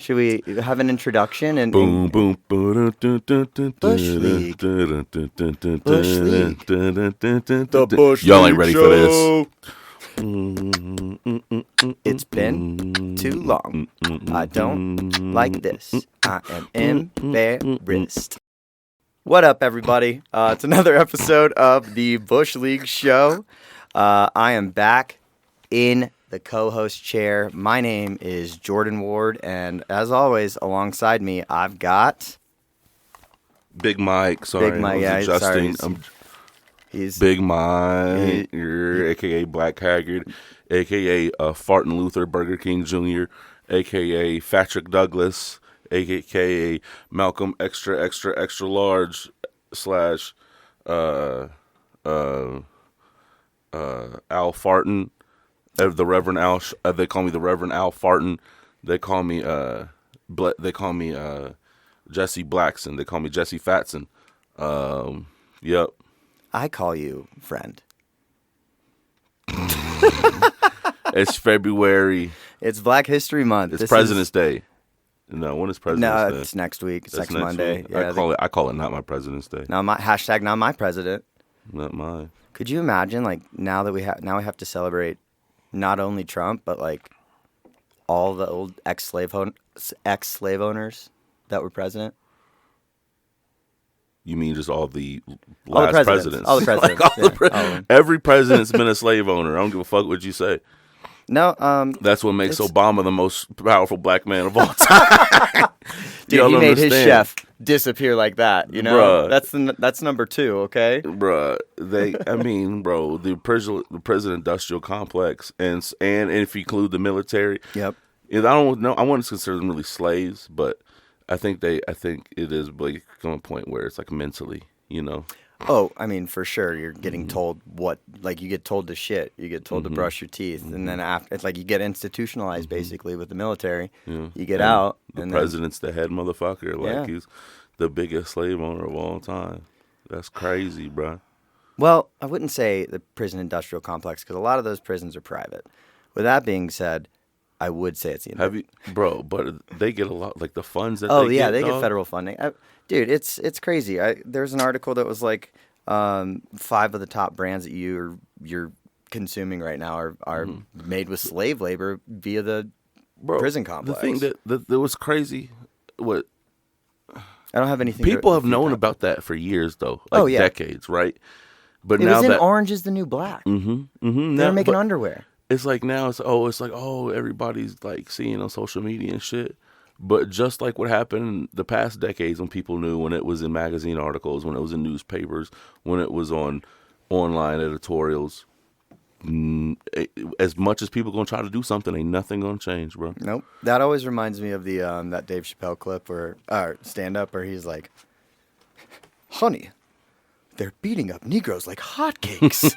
Should we have an introduction and Boom, boom. Bush League? Bush League. The Bush Y'all ain't League ready for this. It's been too long. I don't like this. I am embarrassed. What up, everybody? It's another episode of the Bush League show. I am back in the co-host chair. My name is Jordan Ward, and as always, alongside me, I've got Big Mike. Sorry, Big Mike. I was Yeah, adjusting. sorry. He's Big Mike, a.k.a. Black Haggard, a.k.a. Fartin Luther Burger King Jr., a.k.a. Patrick Douglas, a.k.a. Malcolm Extra Large / Al Fartin, the Reverend Al. They call me the Reverend Al Fartin. They call me Jesse Blackson. They call me Jesse Fatson. Yep. I call you friend. It's February. It's Black History Month. It's President's Day. No, when is President's Day? No, it's next week. It's That's next Monday. week? Yeah, I call it not my President's Day. Not my president. Not mine. Could you imagine, like, now we have to celebrate not only Trump, but like all the old ex-slave owners that were president? You mean just all the last presidents? All the presidents. Like all the all of them. every president's been a slave owner. I don't give a fuck what you say. No, That's what makes Obama the most powerful black man of all time. dude, he made his chef disappear like that. You know, Bruh. that's number 2. Okay, Bruh, the prison industrial complex, and if you include the military, Yep. I don't know. I wouldn't consider them really slaves, but I think it is like come a point where it's like mentally, you know. Oh, I mean, for sure, you're getting told what, like, you get told to shit, you get told to brush your teeth, and then after, it's like you get institutionalized basically with the military. Yeah. You get out, The and president's the head motherfucker. Like Yeah. he's the biggest slave owner of all time. That's crazy, bro. Well, I wouldn't say the prison industrial complex because a lot of those prisons are private. With that being said, I would say it's the Have you, bro? But they get a lot, like the funds that. Oh they yeah, get, they get dog? federal funding. Dude, it's crazy. There's an article that was like 5 of the top brands that you're consuming right now are made with slave labor via the prison complex. The thing that was crazy, what I don't have anything. people have known about that for years, though. Like Oh, yeah. decades, right? But It now was in that Orange is the New Black. They're making underwear. it's like now it's like everybody's like seeing on social media and shit. But just like what happened in the past decades when people knew, when it was in magazine articles, when it was in newspapers, when it was on online editorials, as much as people gonna try to do something, ain't nothing gonna change, bro. Nope. That always reminds me of the that Dave Chappelle clip or stand up where he's like, "Honey, they're beating up Negroes like hotcakes."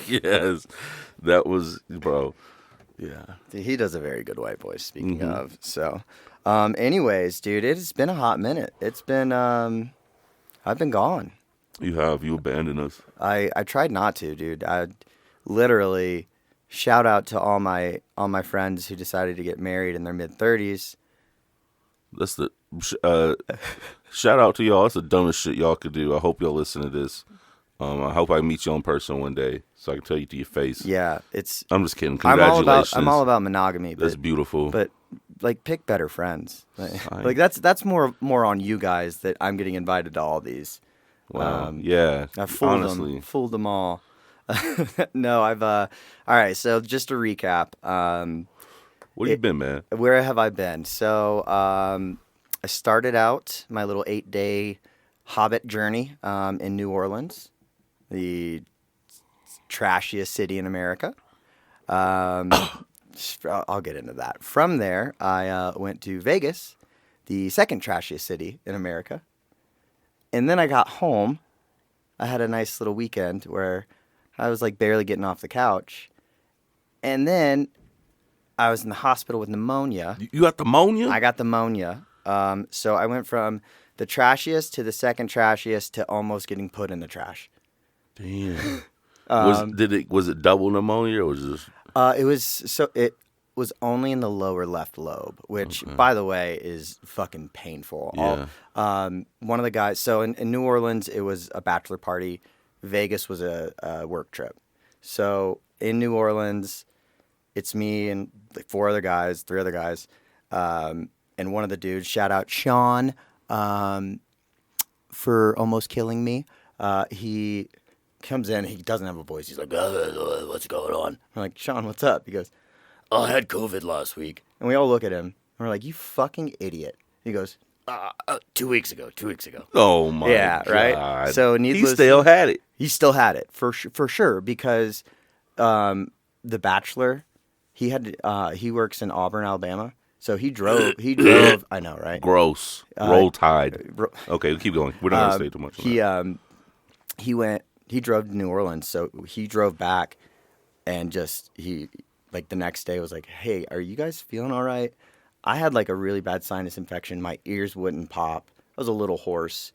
Yes, that was, bro. Yeah. He does a very good white voice, speaking of. So, anyways, dude, it's been a hot minute. It's been, I've been gone. You abandoned us. I tried not to, dude. I literally, shout out to all my friends who decided to get married in their mid-30s. That's the shout out to y'all. That's the dumbest shit y'all could do. I hope y'all listen to this. I hope I meet you in person one day so I can tell you to your face. Yeah, I'm just kidding. Congratulations. I'm all about monogamy. That's beautiful. But like, pick better friends. Like that's more on you guys that I'm getting invited to all these. Wow. Yeah. I fooled them all. No, all right. So just to recap, Where you been, man? where have I been? So I started out my little 8-day Hobbit journey in New Orleans, the trashiest city in America. I'll get into that. From there, I went to Vegas, the second trashiest city in America. And then I got home. I had a nice little weekend where I was like barely getting off the couch. And then I was in the hospital with pneumonia. You got pneumonia? I got pneumonia. So I went from the trashiest to the second trashiest to almost getting put in the trash. Damn. Was it double pneumonia or was it just... It was was only in the lower left lobe, which, by the way, is fucking painful. Yeah. One of the guys, so in New Orleans, it was a bachelor party. Vegas was a work trip. So in New Orleans, it's me and like three other guys, and one of the dudes, shout out Sean, for almost killing me. He comes in, he doesn't have a voice. He's like, what's going on? I'm like, Sean, what's up? He goes, I had COVID last week. And we all look at him, and we're like, you fucking idiot. He goes, 2 weeks ago. Oh, my yeah, God. right? So he still had it. He still had it, for sure, because The Bachelor, he works in Auburn, Alabama. So he drove, I know, right? Gross. Roll Tide. Okay, keep going. We're not going to say too much on that. He drove to New Orleans, so he drove back and the next day was like, hey, are you guys feeling all right? I had like a really bad sinus infection. My ears wouldn't pop. I was a little hoarse.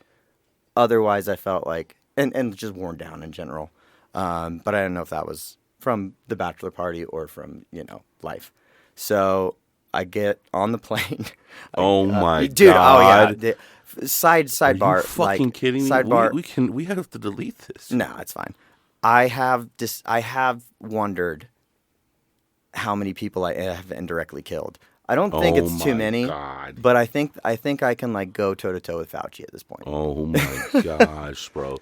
Otherwise, I felt like, and just worn down in general. But I don't know if that was from the bachelor party or from, life. So I get on the plane. Oh my dude, God. Oh yeah. Sidebar. Are you fucking kidding me? Sidebar. We have to delete this. No, it's fine. I have wondered how many people I have indirectly killed. I don't think it's too many, God. but I think I can like go toe to toe with Fauci at this point. Oh my gosh, bro.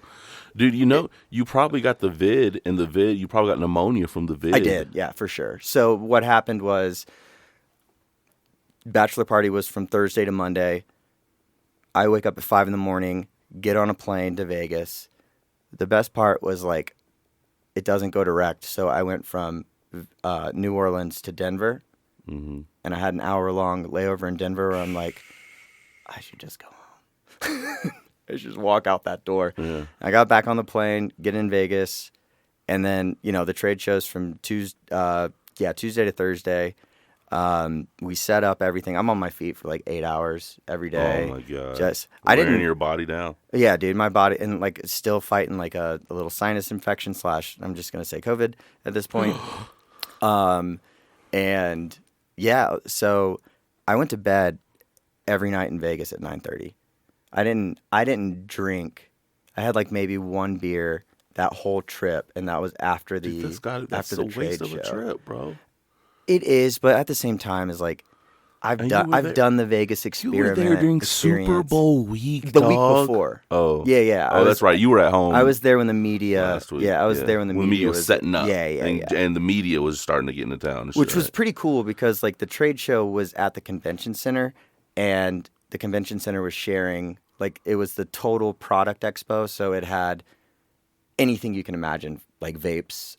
Dude, you probably got the vid, and you probably got pneumonia from the vid. I did, yeah, for sure. So what happened was, bachelor party was from Thursday to Monday. I wake up at 5 a.m, get on a plane to Vegas. The best part was like, it doesn't go direct. So I went from New Orleans to Denver, and I had an hour-long layover in Denver where I'm like, I should just go home. I should just walk out that door. Yeah. I got back on the plane, get in Vegas, and then, the trade shows from Tuesday to Thursday. We set up everything. I'm on my feet for like 8 hours every day. Oh my God. Wearing your body down. Yeah, dude, my body, and like still fighting like a little sinus infection / I'm just going to say COVID at this point. And yeah, so I went to bed every night in Vegas at 9:30. I didn't drink. I had like maybe one beer that whole trip, and that was after the that's the a waste of trade a show. trip, bro. It is, but at the same time, is like I've done the Vegas experiment. You were there during experience. Super Bowl week, The dog. week before. Oh. Yeah. That's right. You were at home. I was there when the media. last week. Yeah, I was there when the media was setting up. Yeah. And the media was starting to get into town. And Which shit, was right? pretty cool because like the trade show was at the convention center, and the convention center was sharing, like, it was the total product expo, so it had anything you can imagine, like vapes,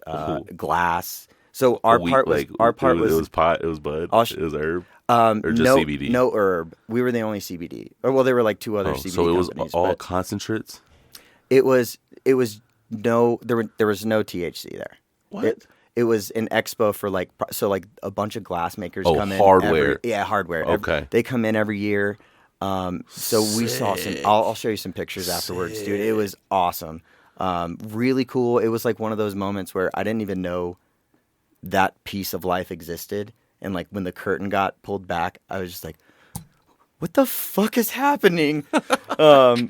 glass. So our part was it was pot, it was bud, it was herb, or just CBD. No herb. We were the only CBD. Or well, there were like two other CBD so it was companies, all concentrates. It was no, there was no THC there. What? It was an expo for like a bunch of glass makers come in. Hardware. Hardware. Okay. They come in every year. So we saw some. I'll show you some pictures afterwards, dude. It was awesome. Really cool. It was like one of those moments where I didn't even know that piece of life existed, and like when the curtain got pulled back, I was just like, "What the fuck is happening?" I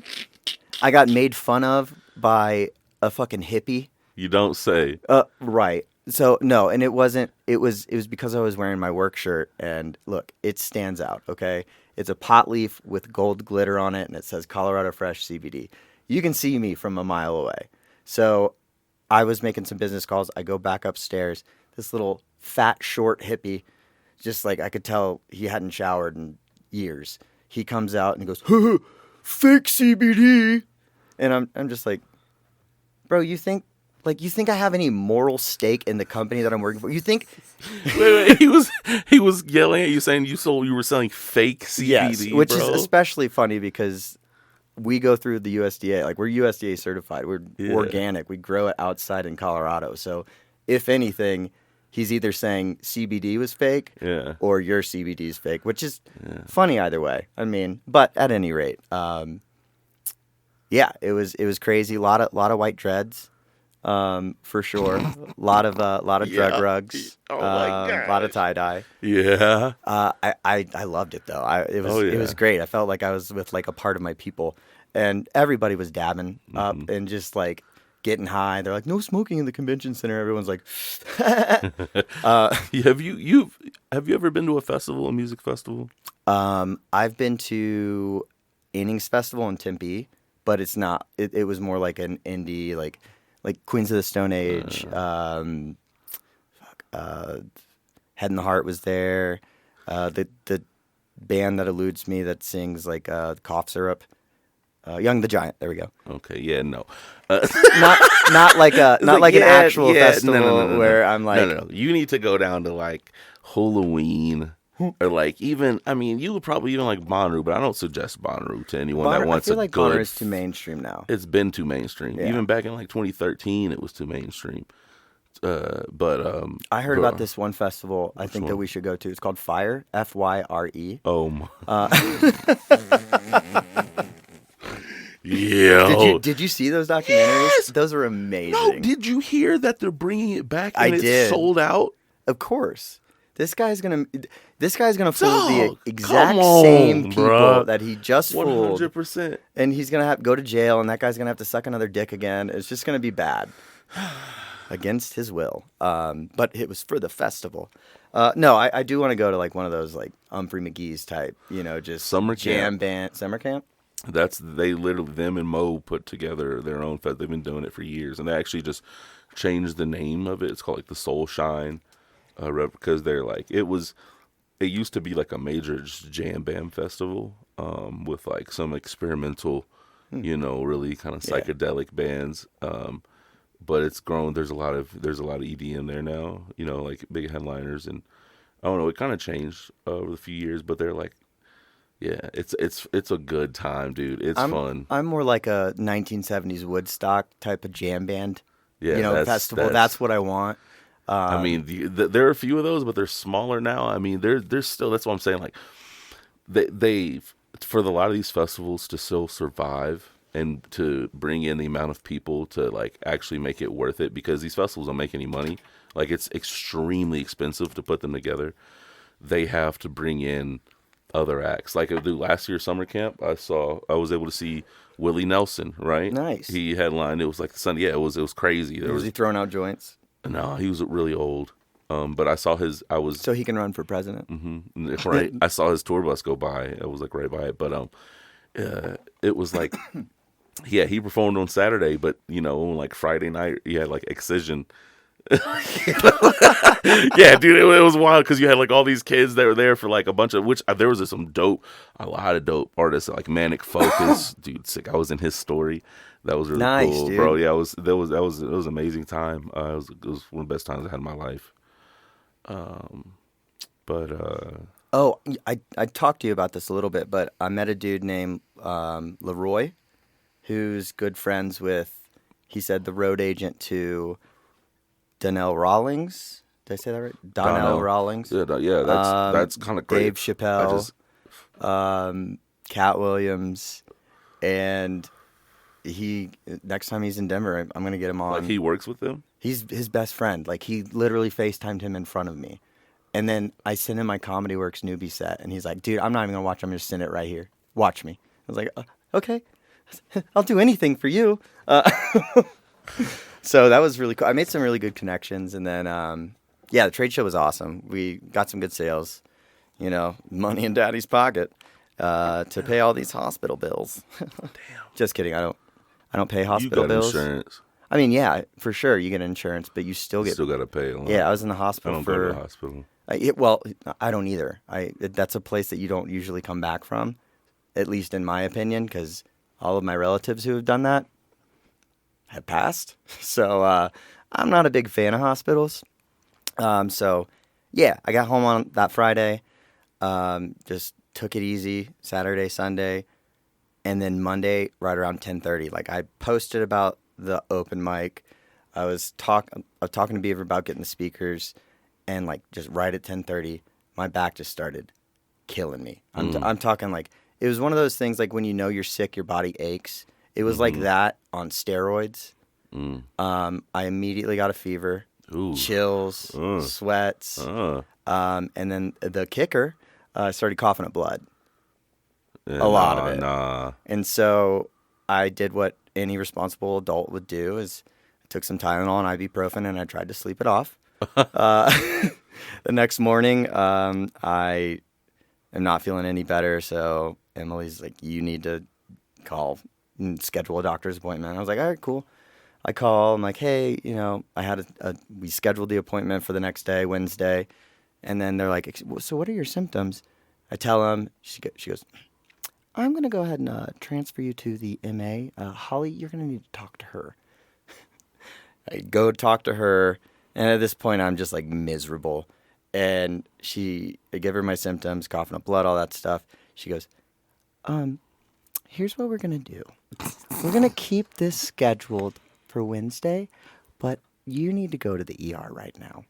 got made fun of by a fucking hippie. You don't say. Right. So no, and it wasn't. It was because I was wearing my work shirt, and look, it stands out. Okay, it's a pot leaf with gold glitter on it, and it says Colorado Fresh CBD. You can see me from a mile away. So I was making some business calls. I go back upstairs. This little fat, short hippie, just like I could tell he hadn't showered in years. He comes out and he goes, "Fake CBD," and I'm just like, bro, you think I have any moral stake in the company that I'm working for? You think? Wait, he was yelling at you saying you were selling fake CBD, yes, which bro. is especially funny because we go through the USDA. Like, we're USDA certified. We're organic. We grow it outside in Colorado. So if anything, he's either saying CBD was fake or your CBD is fake, which is funny either way. I mean, but at any rate, it was crazy. A lot of white dreads. for sure. Lot of drug Yeah. rugs. Oh my Lot of gosh. tie dye. Yeah. I loved it though. It Oh was yeah. great. I felt like I was with like a part of my people, and everybody was dabbing up Mm-hmm. and just like getting high. They're like, no smoking in the convention center. Everyone's like, Have you ever been to a festival, a music festival? I've been to Innings Festival in Tempe, but it's not. It was more like an indie, like Queens of the Stone Age. Head and the Heart was there. The band that eludes me that sings like cough syrup. Young the Giant. There we go. Okay, yeah, no. Not like a not like an actual festival no. where I'm like, no. You need to go down to like Halloween or like even. I mean, you would probably even like Bonnaroo, but I don't suggest Bonnaroo to anyone that I wants feel a like good. Bonner is too mainstream now. It's been too mainstream. Yeah. Even back in like 2013, it was too mainstream. But I heard about this one festival. I think that one? we should go to. It's called Fire, Fyre. Oh my. Did you see those documentaries? Yes! Those are amazing. No, did you hear that they're bringing it back and I it's did. sold out? Of course. This guy's gonna fool the Dog, exact come on, same people bruh. that he just fooled, 100%. and he's gonna have to go to jail, and that guy's gonna have to suck another dick again. It's just gonna be bad, against his will. But it was for the festival. No, I do want to go to like one of those like Humphrey McGee's type, just Summer jam camp. band summer camp. They literally, them and Mo put together their own fest. They've been doing it for years, and they actually just changed the name of it. It's called like the Soul Shine, because they're like it used to be like a major just jam band festival, with like some experimental, really kind of Yeah. psychedelic bands. But it's grown. There's a lot of EDM there now. Like big headliners, and I don't know. It kind of changed over the few years, but they're like. Yeah, it's a good time, dude. It's fun. I'm more like a 1970s Woodstock type of jam band. Yeah, Festival. That's what I want. I mean, there are a few of those, but they're smaller now. I mean, there's still. That's what I'm saying. Like, they for a lot of these festivals to still survive and to bring in the amount of people to like actually make it worth it, because these festivals don't make any money. Like, it's extremely expensive to put them together. They have to bring in other acts. Like last year's summer camp, I was able to see Willie Nelson, right? Nice. He headlined. It was like the Sunday. Yeah, it was crazy. Was he throwing out joints No, he was really old. But I saw so he can run for president? right. I saw his tour bus go by. I was like right by it. But it was like, yeah, he performed on Saturday, but on like Friday night, he had like Excision. Yeah, dude, it was wild because you had like all these kids that were there for like a bunch of there was a lot of dope artists like Manic Focus, dude, sick. I was in his story. That was really Nice, cool, dude. bro. Yeah, it was an amazing time. It was one of the best times I had in my life. Oh, I talked to you about this a little bit, but I met a dude named Leroy, who's good friends with, he said, the road agent to Donnell Rawlings. Did I say that right? Donnell Rawlings. Yeah, that's kind of great. Dave Chappelle, Cat Williams, and next time he's in Denver, I'm gonna get him on. Like he works with them. He's his best friend. Like he literally FaceTimed him in front of me. And then I sent him my Comedy Works newbie set, and he's like, dude, I'm not even going to watch. I'm going to send it right here. Watch me. I was like, okay. I'll do anything for you. So that was really cool. I made some really good connections. And then, the trade show was awesome. We got some good sales, money in daddy's pocket to pay all these hospital bills. Damn. Just kidding. I don't pay hospital bills. You got insurance. I mean, yeah, for sure. You get insurance, but you still got to pay a lot. Yeah, I was in the hospital I don't go to the hospital. Well, I don't either. That's a place that you don't usually come back from, at least in my opinion, because all of my relatives who have done that have passed. So I'm not a big fan of hospitals. So, yeah, I got home on that Friday, just took it easy, Saturday, Sunday, and then Monday, right around 10:30. Like, I posted about the open mic. I was talking to Beaver about getting the speakers. And like just right at 10:30, my back just started killing me. I'm talking like it was one of those things like when you're sick, your body aches. It was like that on steroids. I immediately got a fever, Ooh. chills, sweats, and then the kicker, I started coughing up blood. Yeah, A lot of it. Nah. And so I did what any responsible adult would do: is I took some Tylenol and ibuprofen, and I tried to sleep it off. The next morning, I am not feeling any better. So Emily's like, "You need to call and schedule a doctor's appointment." I was like, "All right, cool." I call. I'm like, "Hey, I had we scheduled the appointment for the next day, Wednesday," and then they're like, "So what are your symptoms?" I tell them. She goes, "I'm going to go ahead and transfer you to the MA. Holly, you're going to need to talk to her." I go talk to her, and at this point, I'm just like miserable. And I give her my symptoms, coughing up blood, all that stuff. She goes, "Here's what we're going to do. We're going to keep this scheduled for Wednesday, but you need to go to the ER right now."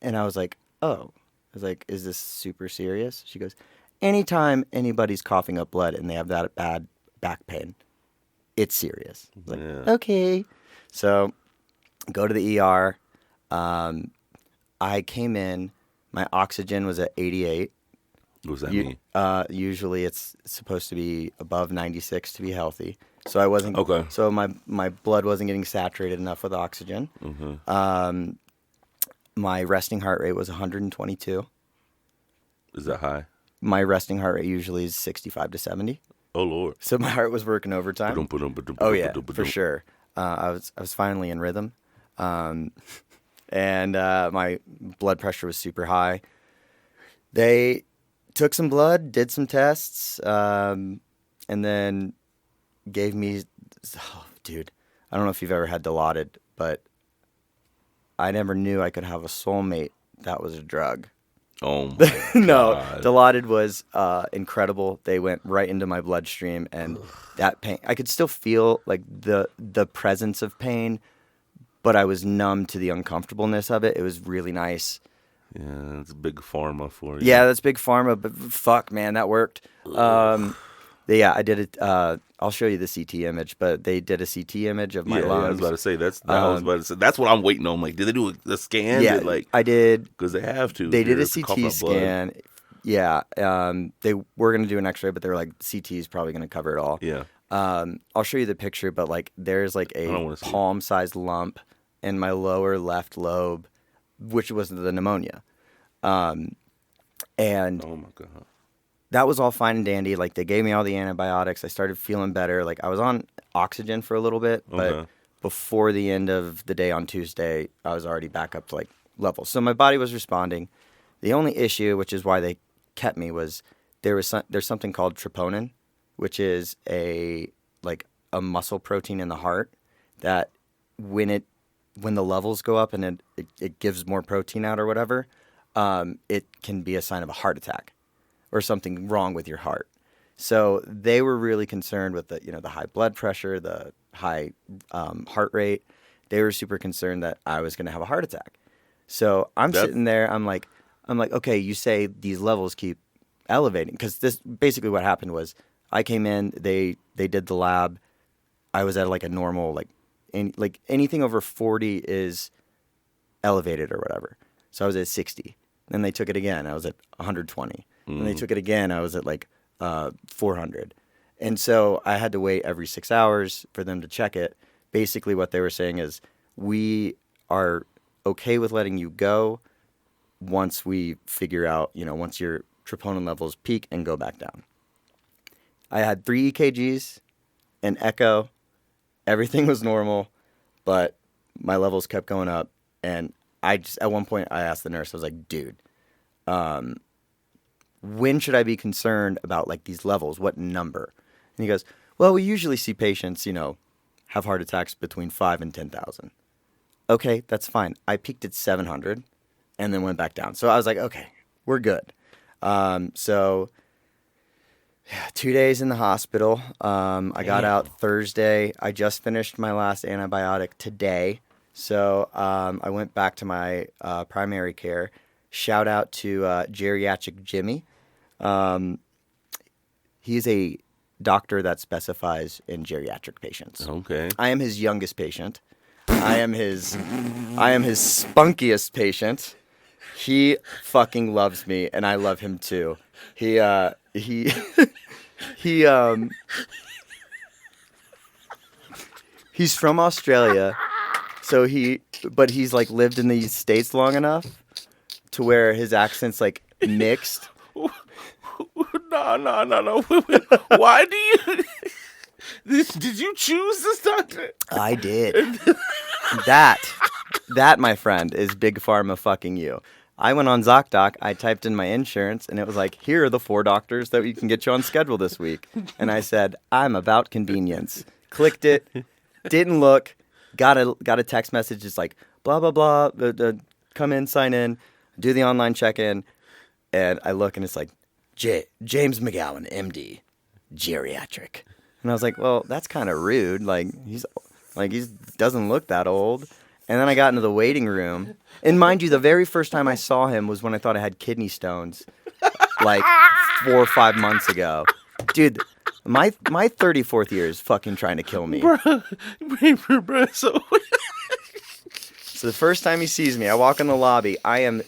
And I was like, "Oh." I was like, "Is this super serious?" She goes, "Anytime anybody's coughing up blood and they have that bad back pain, it's serious." I was like, Yeah. "Okay." So go to the ER. I came in. My oxygen was at 88. What does that mean? Usually it's supposed to be above 96 to be healthy. So I wasn't. Okay. So my blood wasn't getting saturated enough with oxygen. My resting heart rate was 122. Is that high? My resting heart rate usually is 65 to 70. Oh Lord. So my heart was working overtime. Oh yeah, for sure. I was finally in rhythm, and my blood pressure was super high. They took some blood, did some tests, and then gave me. Oh, dude, I don't know if you've ever had Dilaudid, but I never knew I could have a soulmate that was a drug. Oh my No, God. Dilaudid was incredible. They went right into my bloodstream, and that pain, I could still feel like the presence of pain, but I was numb to the uncomfortableness of it. It was really nice. Yeah, it's big pharma for you. Yeah, that's big pharma, but fuck, man, that worked. Yeah, I did it. I'll show you the CT image, but they did a CT image of my lungs. I was about to say that's what I'm waiting on. Like, did they do a scan? Yeah, I did. Because they have to. They did a If you're coughing CT up blood. scan. Yeah, they were gonna do an X-ray, but they were like, CT is probably gonna cover it all. Yeah. I'll show you the picture, but like, there's like don't a wanna see it. palm-sized lump in my lower left lobe, which was the pneumonia, and Oh my God. that was all fine and dandy. Like, they gave me all the antibiotics. I started feeling better. Like, I was on oxygen for a little bit, but Okay. before the end of the day on Tuesday, I was already back up to like levels. So my body was responding. The only issue, which is why they kept me, was there's something called troponin, which is a muscle protein in the heart that when the levels go up and it gives more protein out or whatever, it can be a sign of a heart attack or something wrong with your heart. So they were really concerned with the high blood pressure, the high heart rate. They were super concerned that I was going to have a heart attack. So I'm sitting there. I'm like, okay, you say these levels keep elevating, because this basically what happened was I came in. They did the lab. I was at like a normal anything over 40 is elevated or whatever. So I was at 60. Then they took it again. I was at 120. And they took it again. I was at 400. And so I had to wait every 6 hours for them to check it. Basically what they were saying is, we are okay with letting you go once we figure out, once your troponin levels peak and go back down. I had 3 EKGs, an echo. Everything was normal, but my levels kept going up. And at one point I asked the nurse, I was like, dude, when should I be concerned about these levels? What number? And he goes, well, we usually see patients, have heart attacks between 5 and 10,000. Okay, that's fine. I peaked at 700 and then went back down. So I was like, okay, we're good. So 2 days in the hospital. I got out Thursday. I just finished my last antibiotic today. So I went back to my primary care. Shout out to Geriatric Jimmy. He's a doctor that specifies in geriatric patients. Okay. I am his youngest patient. I am his spunkiest patient. He fucking loves me, and I love him too. He he's from Australia, but he's like lived in the States long enough to where his accent's like mixed. No. Why do you? Did you choose this doctor? I did. That, my friend, is Big Pharma fucking you. I went on ZocDoc, I typed in my insurance, and it was like, here are the 4 doctors that we can get you on schedule this week. And I said, I'm about convenience. Clicked it, didn't look, got a text message, just like, blah, blah, blah, come in, sign in, do the online check-in. And I look, and it's like, James McGowan, MD, geriatric. And I was like, well, that's kind of rude. He doesn't look that old. And then I got into the waiting room. And mind you, the very first time I saw him was when I thought I had kidney stones, like 4 or 5 months ago. Dude, my 34th year is fucking trying to kill me. Bro, So the first time he sees me, I walk in the lobby. I am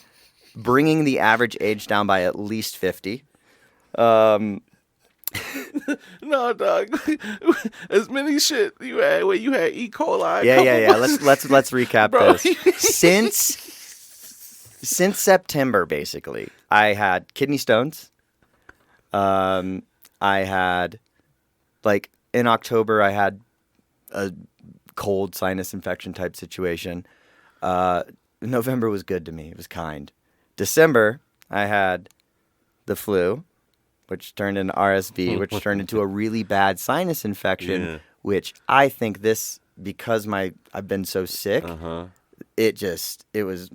bringing the average age down by at least 50. No, dog. As many shit you had. Wait, you had E. coli. Yeah. Let's recap Bro. this. Since September, basically, I had kidney stones. I had, like, in October, I had a cold sinus infection type situation. November was good to me. It was kind. December, I had the flu, which turned into RSV, which turned into a really bad sinus infection, which I think because I've been so sick, it was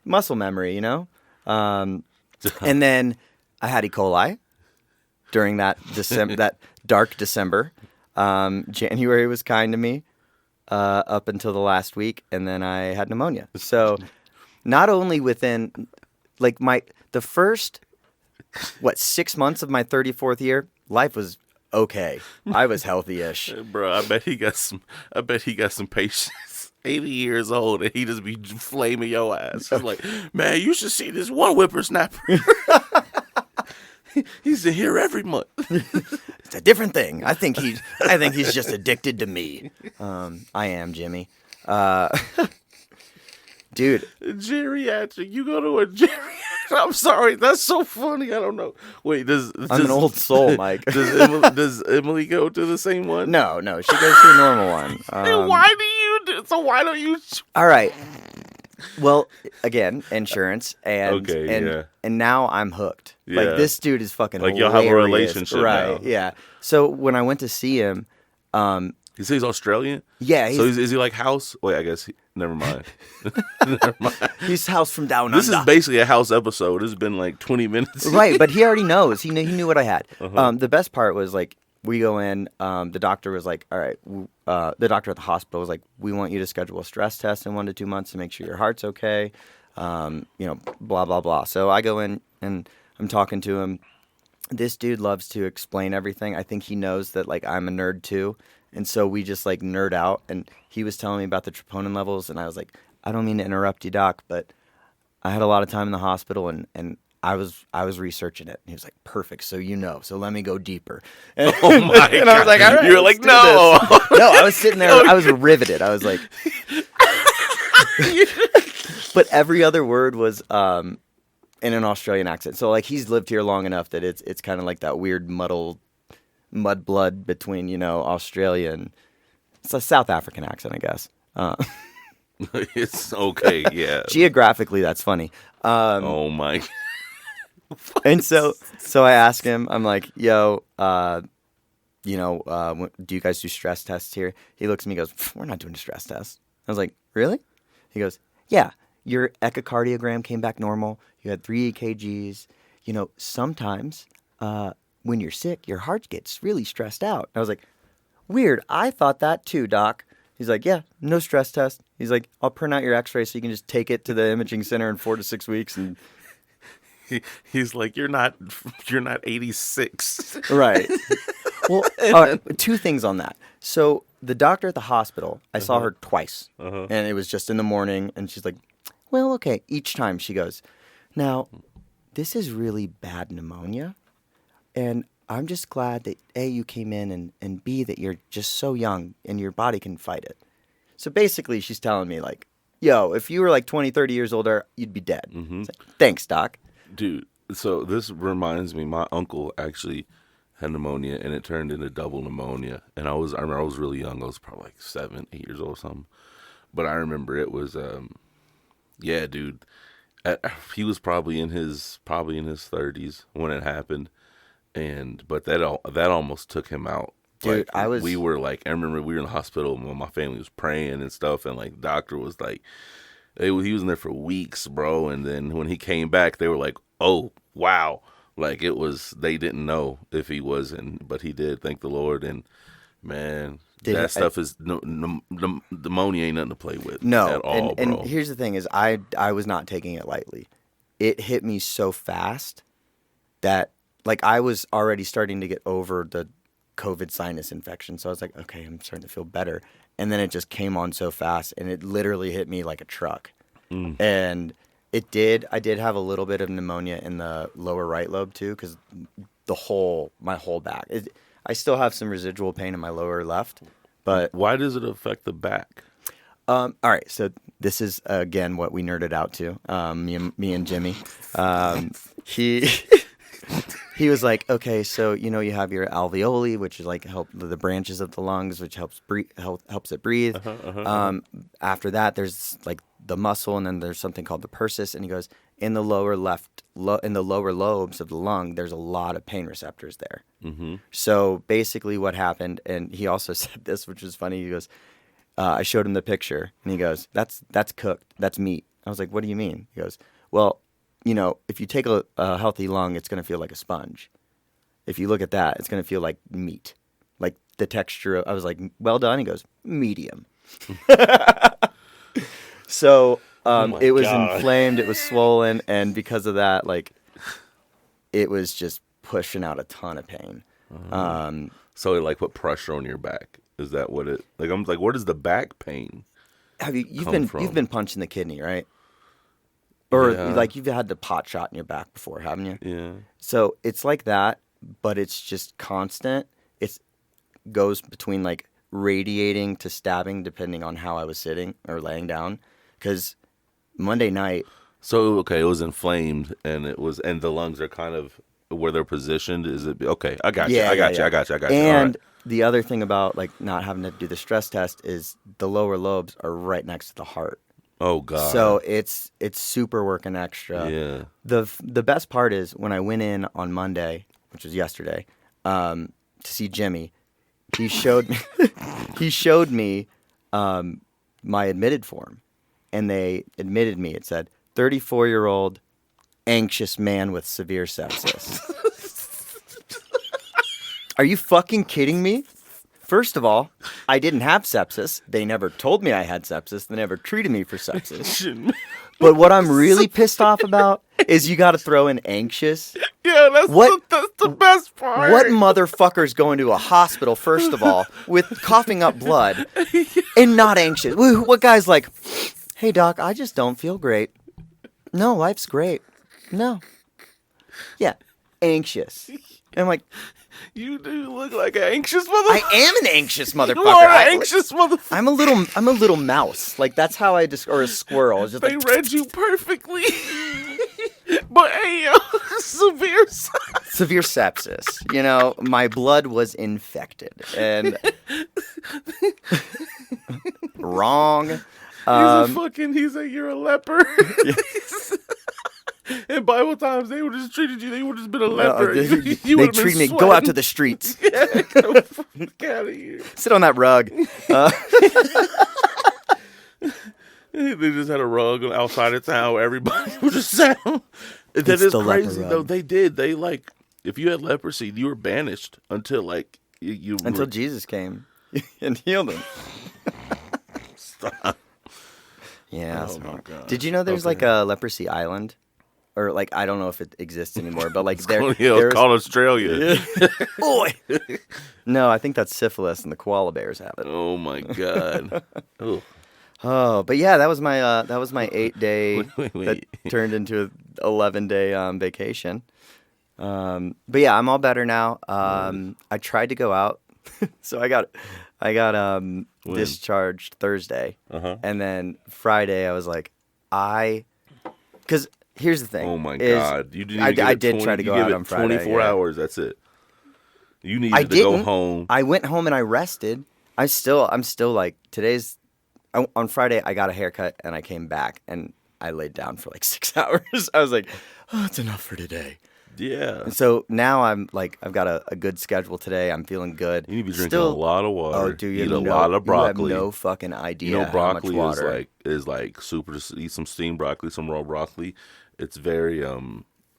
muscle memory, you know? And then I had E. coli during that that dark December. January was kind to me up until the last week, and then I had pneumonia. So not only within, like, the first 6 months of my 34th year, life was okay. I was healthy-ish. Bro, I bet he got some patience. 80 years old, and he just be flaming your ass. He's like, man, you should see this one whippersnapper. He's in here every month. It's a different thing. I think he's just addicted to me. I am, Jimmy. Dude. Geriatric. You go to a geriatric. I'm sorry. That's so funny. I don't know. Wait, I'm an old soul, Mike. Does Emily go to the same one? No. She goes to a normal one. And why don't you? All right. Well, again, insurance and now I'm hooked. Yeah. Like, this dude is fucking like hilarious. You'll have a relationship right? now. Yeah. So when I went to see him, you say he's Australian? Yeah. So is he like House? Wait, I guess never mind. He's House from Down This Under. is basically a House episode. This has been like 20 minutes. Right, but he already knows. He knew what I had. The best part was, like, we go in. The doctor was like, all right. The doctor at the hospital was like, we want you to schedule a stress test in 1 to 2 months to make sure your heart's okay. Blah, blah, blah. So I go in and I'm talking to him. This dude loves to explain everything. I think he knows that, like, I'm a nerd too. And so we just, like, nerd out. And he was telling me about the troponin levels. And I was like, I don't mean to interrupt you, Doc, but I had a lot of time in the hospital and I was researching it. And he was like, perfect. So so let me go deeper. And, Oh my God. And I was like, all right. You're like, no. No, I was sitting there. I was riveted. I was like, but every other word was in an Australian accent. So, like, he's lived here long enough that it's kind of like that weird mud blood between, Australia and it's a South African accent, I guess. It's okay, yeah. Geographically, that's funny. Oh my. And so I asked him, I'm like, yo, do you guys do stress tests here? He looks at me and goes, we're not doing a stress test. I was like, really? He goes, yeah, your echocardiogram came back normal. You had 3 EKGs. Sometimes when you're sick, your heart gets really stressed out. I was like, weird. I thought that too, Doc. He's like, yeah, no stress test. He's like, I'll print out your x-ray so you can just take it to the imaging center in 4 to 6 weeks. And he's like, you're not 86. Right. Well, 2 things on that. So the doctor at the hospital, I saw her twice, and it was just in the morning, and she's like, well, okay. Each time she goes, now, this is really bad pneumonia, and I'm just glad that A, you came in, and B, that you're just so young and your body can fight it. So basically, she's telling me, like, yo, if you were like 20, 30 years older, you'd be dead. It's like, thanks, doc. Dude, so this reminds me, my uncle actually had pneumonia, and it turned into double pneumonia. And I remember I was really young. I was probably like 7, 8 years old or something. But I remember it was, yeah, dude. He was probably in his 30s when it happened, but that almost took him out. Dude, like, we were like, I remember we were in the hospital when my family was praying and stuff, and like the doctor was like, he was in there for weeks, bro. And then when he came back, they were like, oh wow, like they didn't know if he was, but he did. Thank the Lord. And man, stuff is pneumonia ain't nothing to play with. No, at all, and bro. here's the thing: is I was not taking it lightly. It hit me so fast that like I was already starting to get over the COVID sinus infection, so I was like, okay, I'm starting to feel better. And then it just came on so fast, and it literally hit me like a truck. And it did. I did have a little bit of pneumonia in the lower right lobe too, because my whole back. I still have some residual pain in my lower left, but Why does it affect the back? all right. So this is again what we nerded out to. Me and Jimmy. He was like, okay, so you have your alveoli, which is like help the branches of the lungs, which helps it breathe. After that, there's like the muscle, and then there's something called the persis. And he goes, in the lower in the lower lobes of the lung, there's a lot of pain receptors there. So basically, what happened, and he also said this, which was funny. He goes, I showed him the picture, and he goes, that's cooked, that's meat. I was like, what do you mean? He goes, well, if you take a healthy lung, it's going to feel like a sponge. If you look at that, it's going to feel like meat. Like the texture. I was like, well done. He goes, medium. So it was inflamed. It was swollen. And because of that, like, it was just pushing out a ton of pain. So it like put pressure on your back. Is that what it, like, I'm like, where does the back pain you've been punched in the kidney, right? Or like you've had the pot shot in your back before, haven't you? Yeah. So it's like that, but it's just constant. It goes between like radiating to stabbing, depending on how I was sitting or laying down. Because Monday night. So okay, it was inflamed, and the lungs are kind of where they're positioned. Is it okay? I got you. I got you. And the other thing about like not having to do the stress test is the lower lobes are right next to the heart. Oh God! So it's super working extra. Yeah. The best part is when I went in on Monday, which was yesterday, to see Jimmy. He showed me my admitted form, and they admitted me. It said 34-year-old anxious man with severe sepsis. Are you fucking kidding me? First of all, I didn't have sepsis. They never told me I had sepsis. They never treated me for sepsis. But what I'm really pissed off about is you got to throw in anxious. Yeah, that's the best part. What motherfucker's going to a hospital, first of all, with coughing up blood and not anxious? What guy's like, hey, doc, I just don't feel great. No, life's great. No. Yeah, anxious. And I'm like, you do look like an anxious motherfucker. I am an anxious motherfucker. You are an anxious motherfucker. I'm a little mouse. Like that's how I or a squirrel. It's just they like, read you perfectly. But hey, severe sepsis. My blood was infected and wrong. You're a leper. In Bible times, they would just treated you. They would just been a leper. They treat me. Go out to the streets. Yeah, go fuck out of here. Sit on that rug. They just had a rug outside of town where everybody would just sit on. That is crazy, though. They did. They like, if you had leprosy, you were banished until like until Jesus came and healed him. Stop. Yeah. Oh my God. Did you know there's like a leprosy island? or like I don't know if it exists anymore, but like It's called Australia. Oi! No, I think that's syphilis, and the koala bears have it. Oh my god. Oh. Oh, but yeah, that was my 8-day Wait. that turned into an 11-day vacation. But yeah, I'm all better now. I tried to go out, so I got discharged Thursday, and then Friday I was like, because here's the thing. Oh my god, you didn't. I did try to go out on Friday. 24 hours. That's it. You needed to go home. I went home and I rested. I'm still like on Friday I got a haircut and I came back and I laid down for like 6 hours. I was like, oh, it's enough for today. Yeah. And so now I'm like, I've got a good schedule today. I'm feeling good. You need to be drinking a lot of water. Oh, dude, eat a lot of broccoli. You have no fucking idea. You know, broccoli how much water. is like super. Just eat some steamed broccoli, some raw broccoli. It's very It's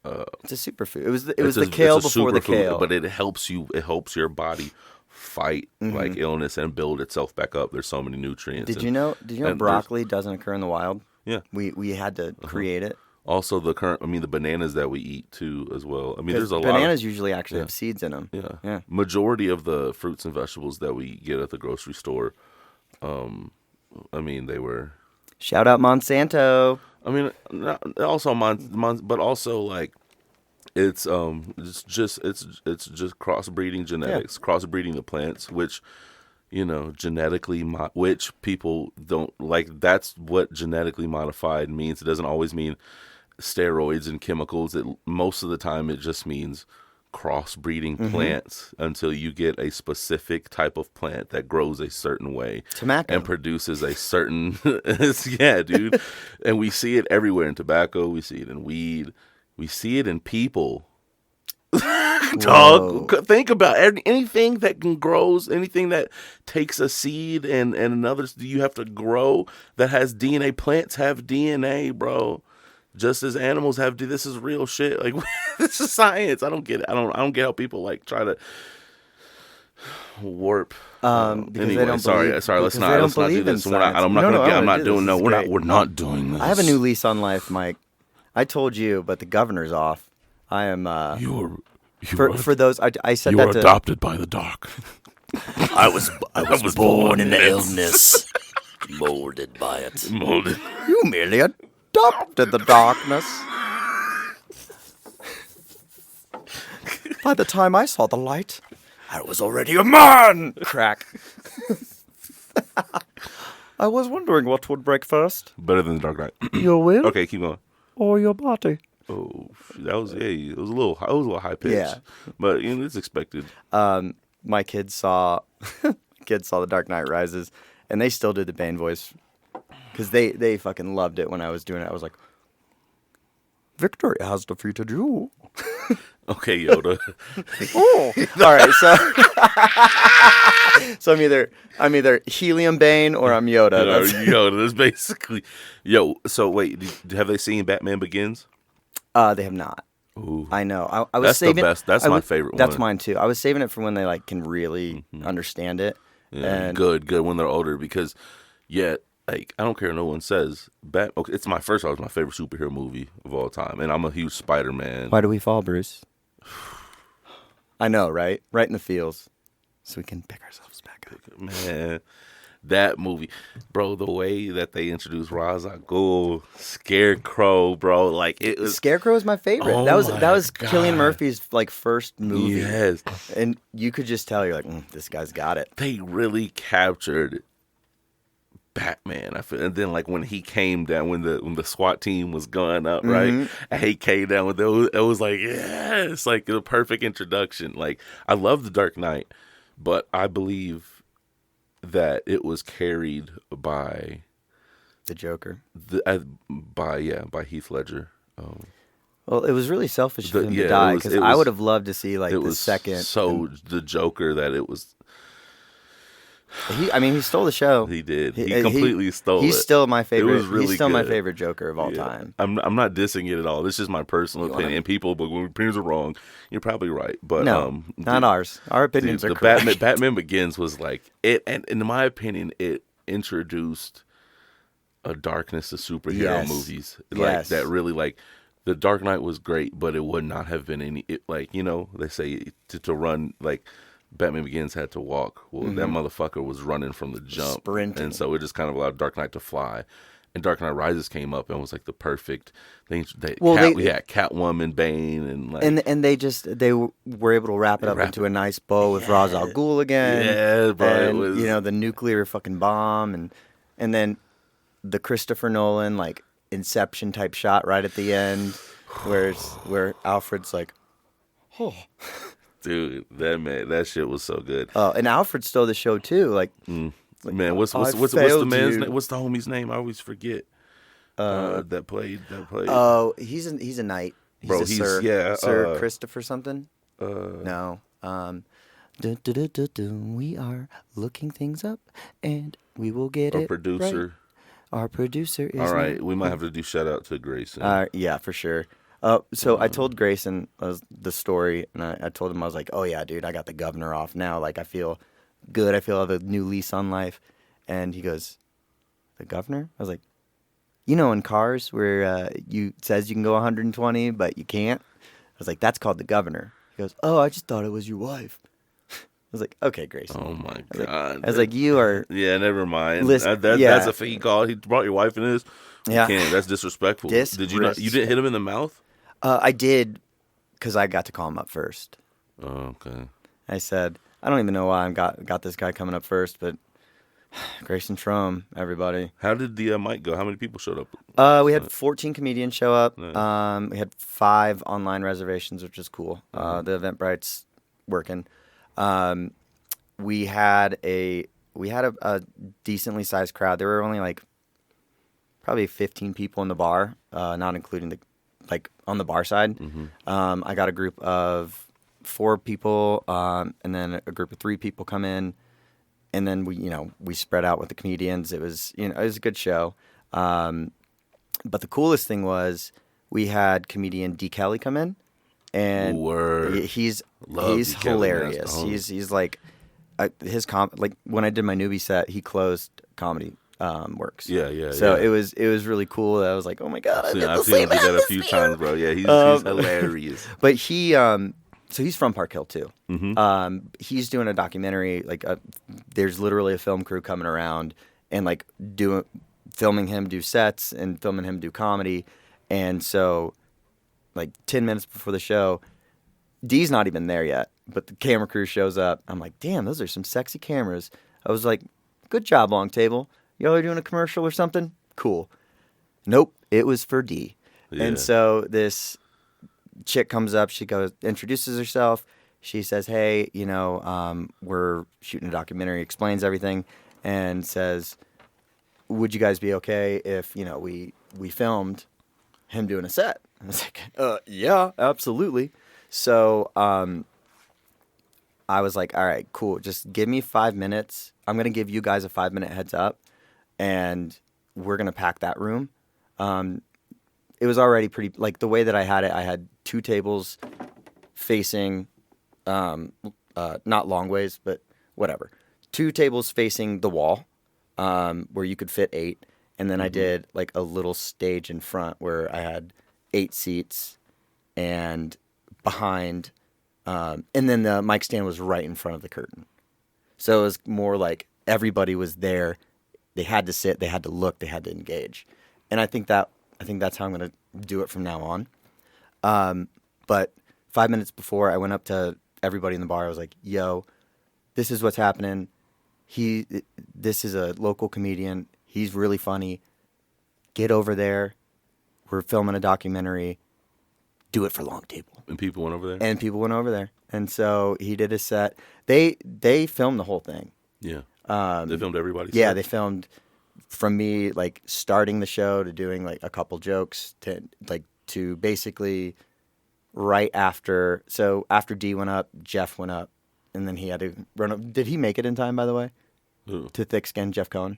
a superfood. It was the kale before the kale, but it helps you. It helps your body fight like illness and build itself back up. There's so many nutrients. Did you know broccoli doesn't occur in the wild? Yeah. We had to create it. Also, the bananas that we eat too, as well. I mean, there's a lot. Bananas usually actually have seeds in them. Yeah. Majority of the fruits and vegetables that we get at the grocery store, I mean, they were. Shout out Monsanto. I mean, also but also like, it's just crossbreeding genetics, crossbreeding the plants, which. You know, which people don't like. That's what genetically modified means. It doesn't always mean steroids and chemicals. Most of the time, it just means crossbreeding plants until you get a specific type of plant that grows a certain way and produces a certain. Yeah, dude. And we see it everywhere in tobacco. We see it in weed. We see it in people. Dog, think about anything that grows, anything that takes a seed and another you have to grow that has DNA. Plants have DNA, bro. Just as animals have. This is real shit. Like this is science. I don't get it. I don't get how people like try to warp. Anyway, sorry. Let's not do this. I'm not doing this. We're not doing this. I have a new lease on life, Mike. I told you, but the governor's off. I am. For those, I said that you were adopted by the dark. I was born in the illness, molded by it. You merely adopted the darkness. By the time I saw the light, I was already a man. Crack. I was wondering what would break first. Better than the Dark Knight. Your will? Okay, keep going. Or your body? Oh, that was it was a little high pitched, but you know it's expected. My kids saw The Dark Knight Rises, and they still did the Bane voice because they fucking loved it when I was doing it. I was like, "Victory has defeated you." Okay, Yoda. Oh, all right. So I'm either Helium Bane or I'm Yoda. Yoda. That's basically So wait, have they seen Batman Begins? They have not. Ooh. I know. I was saving. That's the best. That's my favorite one. That's mine too. I was saving it for when they like can really understand it. Yeah, and good when they're older because, like I don't care. No one says it's my first. It was my favorite superhero movie of all time, and I'm a huge Spider-Man. Why do we fall, Bruce? I know, right? Right in the feels, so we can pick ourselves back up. Man. That movie, bro, the way that they introduced Ra's al Ghul, Scarecrow, bro, like it was. Scarecrow is my favorite. Oh that was God. Cillian Murphy's like first movie. Yes, and you could just tell you're like, this guy's got it. They really captured Batman. I feel, and then like when he came down, when the SWAT team was going up, right, and he came down with it was like, it's like the perfect introduction. Like I love the Dark Knight, but I believe that it was carried by the Joker, by Heath Ledger. Well, it was really selfish of him to die because I would have loved to see like the second. So the Joker that it was. He stole the show. He did. He completely stole it. He's still my favorite. It was really he's still my good. favorite Joker of all time. I'm not dissing it at all. This is my personal opinion. People, but when opinions are wrong, you're probably right. But no, not ours. Our opinions are correct. Batman Begins was like it, and in my opinion, it introduced a darkness to superhero movies, like that really like The Dark Knight was great, but it would not have been like, they say to run, like Batman Begins had to walk. Well, that motherfucker was running from the jump. Sprinting. And so it just kind of allowed Dark Knight to fly. And Dark Knight Rises came up and was like the perfect thing. We had Catwoman, Bane, and like. And they were able to wrap it up into a nice bow with Ra's al Ghul again. Yeah, bro. And, it was, the nuclear fucking bomb. And then the Christopher Nolan, like, Inception type shot right at the end where Alfred's like, oh. Dude, that shit was so good. And Alfred stole the show too. Like, man, what's the man's name? What's the homie's name? I always forget. That played. Oh, he's a knight. He's Sir Christopher something. No. We are looking things up, and we will get it. Producer. Right. Our producer is. All right, we might have to do shout out to Grayson. Yeah, for sure. So I told Grayson the story, and I told him, I was like, oh yeah, dude, I got the governor off now. Like, I feel good. I feel I have a new lease on life. And he goes, the governor? I was like, in cars where it says you can go 120, but you can't? I was like, that's called the governor. He goes, oh, I just thought it was your wife. I was like, okay, Grayson. Oh my God. I was like, you are. Yeah, never mind. Listen, that's a fake call. He brought your wife in this. Yeah. That's disrespectful. Did you not? You didn't hit him in the mouth? I did, because I got to call him up first. Oh, okay. I said, I don't even know why I got this guy coming up first, but Grayson Trome, everybody. How did the mic go? How many people showed up? We had 14 comedians show up. Nice. We had 5 online reservations, which is cool. The Eventbrite's working. We had a decently sized crowd. There were only like probably 15 people in the bar, not including on the bar side. Mm-hmm. I got a group of 4 people, and then a group of 3 people come in, and then we spread out with the comedians. It was it was a good show. But the coolest thing was we had comedian D. Kelly come in, and he's hilarious. He's like like when I did my newbie set, he closed Comedy Works. Yeah. So it was really cool. I was like, oh my God, I've seen him do that a few times, bro. Yeah, he's hilarious. But he, so he's from Park Hill too. Mm-hmm. He's doing a documentary. Like, there's literally a film crew coming around and like filming him do sets and filming him do comedy. And so, like 10 minutes before the show, D's not even there yet, but the camera crew shows up. I'm like, damn, those are some sexy cameras. I was like, good job, Long Table. Y'all are doing a commercial or something? Cool. Nope, it was for D. Yeah. And so this chick comes up. She introduces herself. She says, hey, we're shooting a documentary, explains everything, and says, would you guys be okay if, we filmed him doing a set? I was like, yeah, absolutely. So I was like, all right, cool. Just give me 5 minutes. I'm going to give you guys a 5-minute heads up, and we're going to pack that room. It was already pretty, like the way that I had it, I had 2 tables facing, not long ways, but whatever. 2 tables facing the wall where you could fit 8. And then I did like a little stage in front where I had 8 seats and behind, and then the mic stand was right in front of the curtain. So it was more like everybody was there. They had to sit, they had to look, they had to engage. And I think that's how I'm going to do it from now on. But 5 minutes before I went up to everybody in the bar, I was like, yo, this is what's happening. This is a local comedian. He's really funny. Get over there. We're filming a documentary. Do it for Long Table. And people went over there? And people went over there. And so he did his set. They filmed the whole thing. Yeah. They filmed everybody's Yeah, set? they filmed from me like starting the show to doing like a couple jokes to basically right after. So after D went up, Jeff went up, and then he had to run up. Did he make it in time, by the way? Who? To Thick Skin, Jeff Cohen.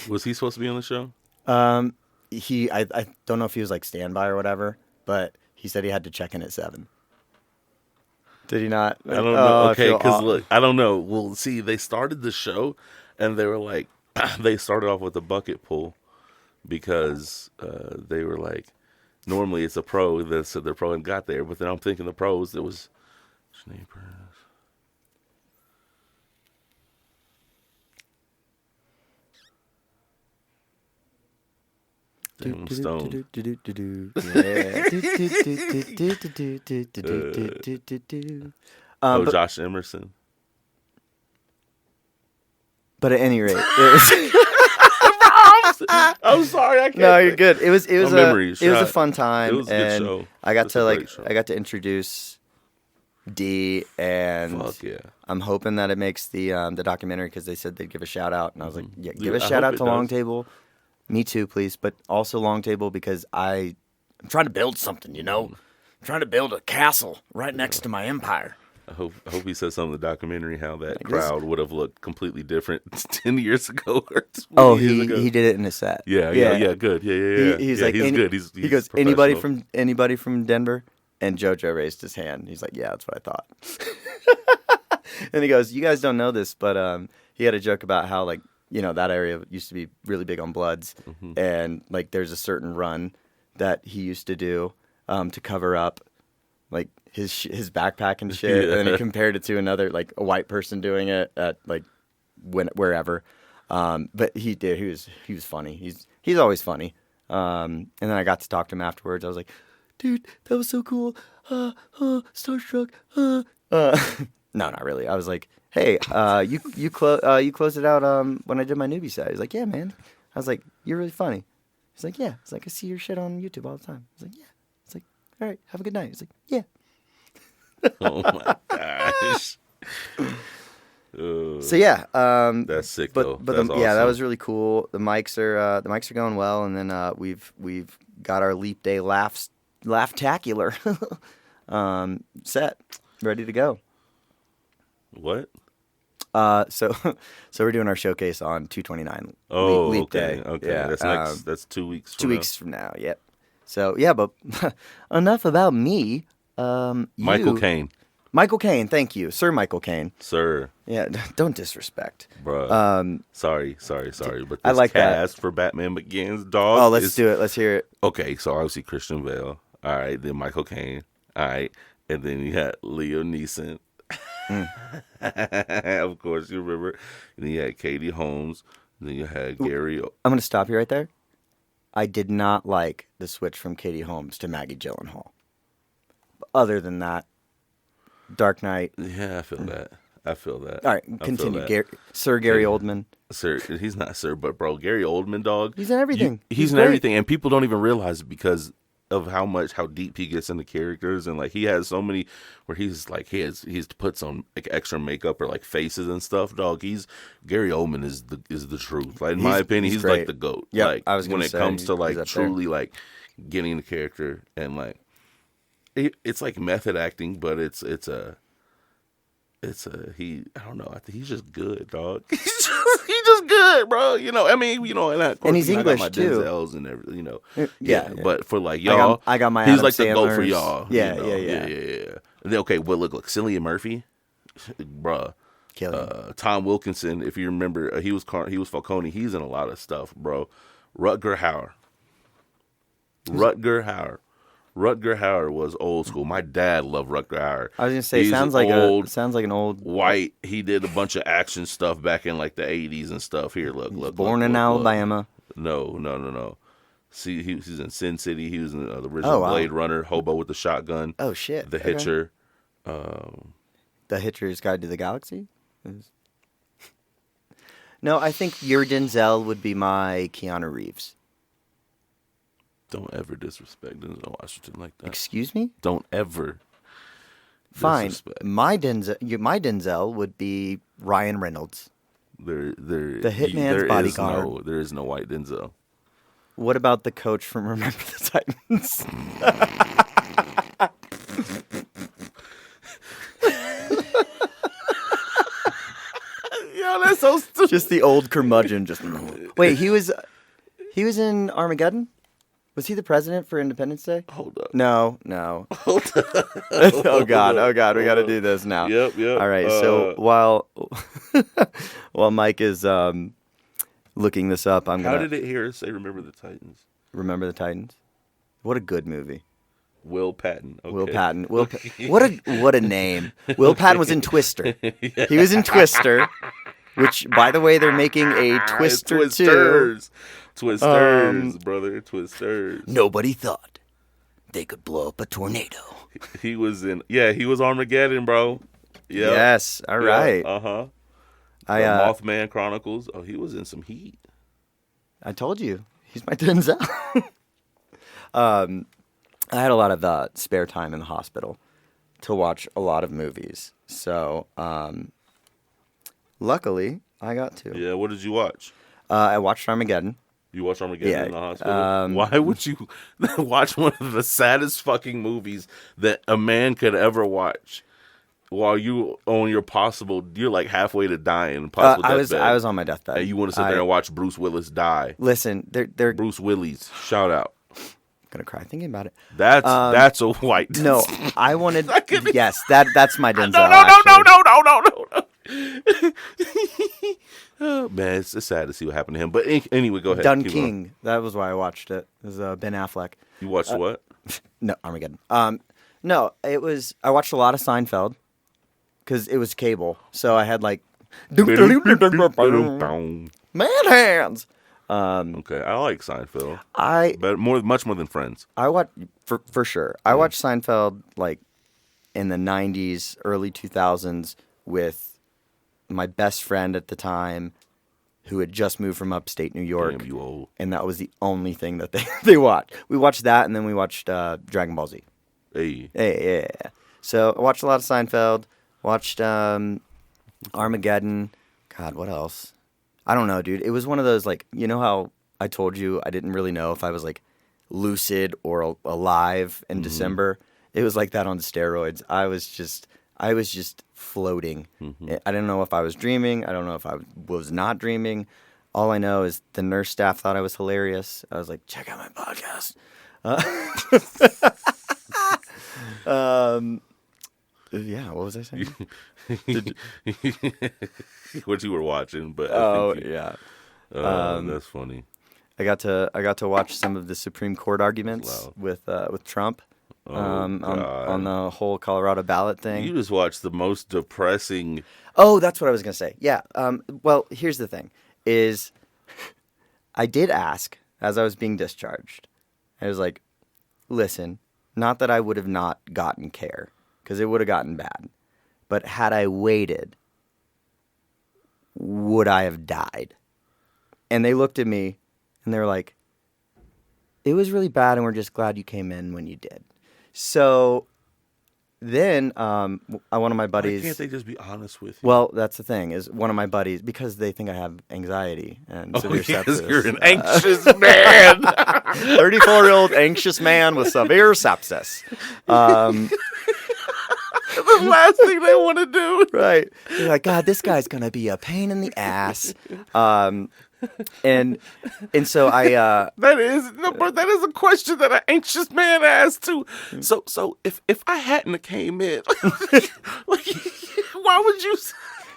Was he supposed to be on the show? I don't know if he was like standby or whatever, but he said he had to check in at 7. Did he not? I don't know. Okay, because look, I don't know. Well, see, they started the show, and they were like, they started off with a bucket pool, because they were like, normally it's a pro that said the pro and got there, but then I'm thinking the pros, it was Schnapers. Damn Stone. Josh Emerson. But at any rate, it was I'm sorry, I can't. no, you're good. It was a fun time, It was a good and show. I got It's to a great show. I got to introduce D, and Fuck yeah. I'm hoping that it makes the documentary because they said they'd give a shout out, and I was like, yeah, give Yeah, a I shout hope out it to Long does. Table. Me too, please, but also Long Table because I'm trying to build something, you know. I'm trying to build a castle right next to my empire. I hope he says something in the documentary how that guess- crowd would have looked completely different 10 years ago or 20 Oh, years ago. he did it in a set. Yeah, good. Yeah. He's Yeah, like, he's any- good. He's he goes, anybody professional. from Denver? And JoJo raised his hand. He's like, yeah, that's what I thought. And he goes, you guys don't know this, but he had a joke about how like, you know, that area used to be really big on Bloods, and like there's a certain run that he used to do to cover up like his backpack and shit, and then he compared it to another like a white person doing it at like wherever. But he was funny. He's always funny. And then I got to talk to him afterwards. I was like, dude, that was so cool. Starstruck. No, not really. I was like, hey, you closed it out when I did my newbie set. He's like, yeah, man. I was like, you're really funny. He's like, yeah. He's like, I see your shit on YouTube all the time. I was like, yeah. He's like, all right, have a good night. He's like, yeah. Oh my gosh. So yeah, That's sick but though. but That's yeah, that awesome. was really cool. The mics are going well, and then we've got our Leap Day laugh-tacular set ready to go. What? So we're doing our showcase on 2/29 Oh, Leap okay. Day. Okay. Yeah, That's 2 weeks. 2 weeks from now. Yep. So yeah, but enough about me. Michael Caine, Michael Caine, thank you, Sir Michael Caine. sir, Yeah, don't disrespect. bruh. Sorry. But I this like that. cast for Batman Begins, dog. Oh, let's do it. Let's hear it. Okay, so obviously Christian Bale. All right, then Michael Caine. All right, and then you had Leo Neeson. Of course, you remember. And then you had Katie Holmes. And then you had Gary. I'm going to stop you right there. I did not like the switch from Katie Holmes to Maggie Gyllenhaal. Other than that, Dark Knight. Yeah, I feel that. All right, I feel continue. that. Sir Gary Oldman. Sir, he's not Sir, but bro, Gary Oldman, dog. He's in everything. He's in great. everything, and people don't even realize it because of how deep he gets into characters, and like he has so many where he's like he's put some like extra makeup or like faces and stuff. Dog, Gary Oldman is the truth. Like in my opinion, he's like great. the GOAT. Yep, like I was when gonna it say, comes to he's like up there. truly like getting the character and like it's like method acting, but it's a I don't know. I think he's just good, dog. He's just good, bro. You know, I mean, you know, and, of course, And he's you know, I got English, my too. Denzels and everything, you know. Yeah. But for like y'all, I got my he's Adam like the GOAT for Sandlers. y'all. Yeah, you know? yeah. And then, okay, well, look, Cillian Murphy, bruh. Kill him. Tom Wilkinson, if you remember, he was Falcone. He's in a lot of stuff, bro. Rutger Hauer was old school. My dad loved Rutger Hauer. I was gonna say He's sounds like old, an old white. He did a bunch of action stuff back in like the 80s and stuff. Here, look. born in look. Alabama. No. See, he's in Sin City. He was in the original Oh, wow. Blade Runner, Hobo with the Shotgun, Oh shit. The Okay. Hitcher. The Hitcher's Guide to the Galaxy? No, I think your Denzel would be my Keanu Reeves. Don't ever disrespect Denzel Washington like that. Excuse me? Don't ever. Fine. Disrespect. My Denzel would be Ryan Reynolds. The Hitman's Bodyguard. There is no white Denzel. What about the coach from Remember the Titans? Yo, that's so stupid. Just the old curmudgeon. Just wait. He was in Armageddon. Was he the president for Independence Day? Hold up. No. Oh God. We got to do this now. Yep. All right. So while Mike is looking this up. I'm How gonna did it hear us say Remember the Titans? Remember the Titans. What a good movie. Will Patton. Okay. Will Patton. What a name. Will Patton was in Twister. He was in Twister, which, by the way, they're making a Twister 2. Twisters, brother. Twisters. Nobody thought they could blow up a tornado. He was in. Yeah, he was Armageddon, bro. Yeah. Yes. All right. Uh-huh. I Mothman Chronicles. Oh, he was in some heat. I told you. He's my Denzel. I had a lot of spare time in the hospital to watch a lot of movies. So, luckily, I got to. Yeah, what did you watch? I watched Armageddon. You watched Armageddon in the hospital? Yeah. Why would you watch one of the saddest fucking movies that a man could ever watch while you on your you're like halfway to dying, possible deathbed? I was on my deathbed. And you want to sit there and watch Bruce Willis die. Listen, they're Bruce Willis, shout out. gonna cry thinking about it. That's a white. No, I wanted. Yes, that's my Denzel. No. Oh, man, it's sad to see what happened to him. But anyway, go ahead. Dun King. That was why I watched it. It was Ben Affleck. You watched what? No, Armageddon. No, it was. I watched a lot of Seinfeld because it was cable, so I had like man hands. Okay, I like Seinfeld. But much more than Friends. I watch for sure. I watched Seinfeld like in the '90s, early 2000s with my best friend at the time, who had just moved from upstate New York. Damn, you old. And that was the only thing that they watched. We watched that, and then we watched Dragon Ball Z. Hey. Yeah. So I watched a lot of Seinfeld. Watched Armageddon. God, what else? I don't know, dude. It was one of those, like, you know how I told you I didn't really know if I was, like, lucid or alive in December? It was like that on steroids. I was just floating. I didn't know if I was dreaming. I don't know if I was not dreaming. All I know is the nurse staff thought I was hilarious. I was like, check out my podcast. Yeah, what was I saying? What you were watching, but yeah. that's funny. I got to watch some of the Supreme Court arguments with Trump on the whole Colorado ballot thing. You just watched the most depressing. Oh, that's what I was gonna say. Yeah. Well, here's the thing: is I did ask as I was being discharged. I was like, "Listen, not that I would have not gotten care, because it would have gotten bad, but had I waited, would I have died?" And they looked at me, and they were like, "It was really bad, and we're just glad you came in when you did." So then one of my buddies... Why can't they just be honest with you? Well, that's the thing, is one of my buddies, because they think I have anxiety and severe sepsis. You're an anxious man. 34-year-old anxious man with severe sepsis. The last thing they want to do. Right. They're like, God, this guy's going to be a pain in the ass. And so I that is a question that an anxious man asks too. So if I hadn't came in, like, why would you?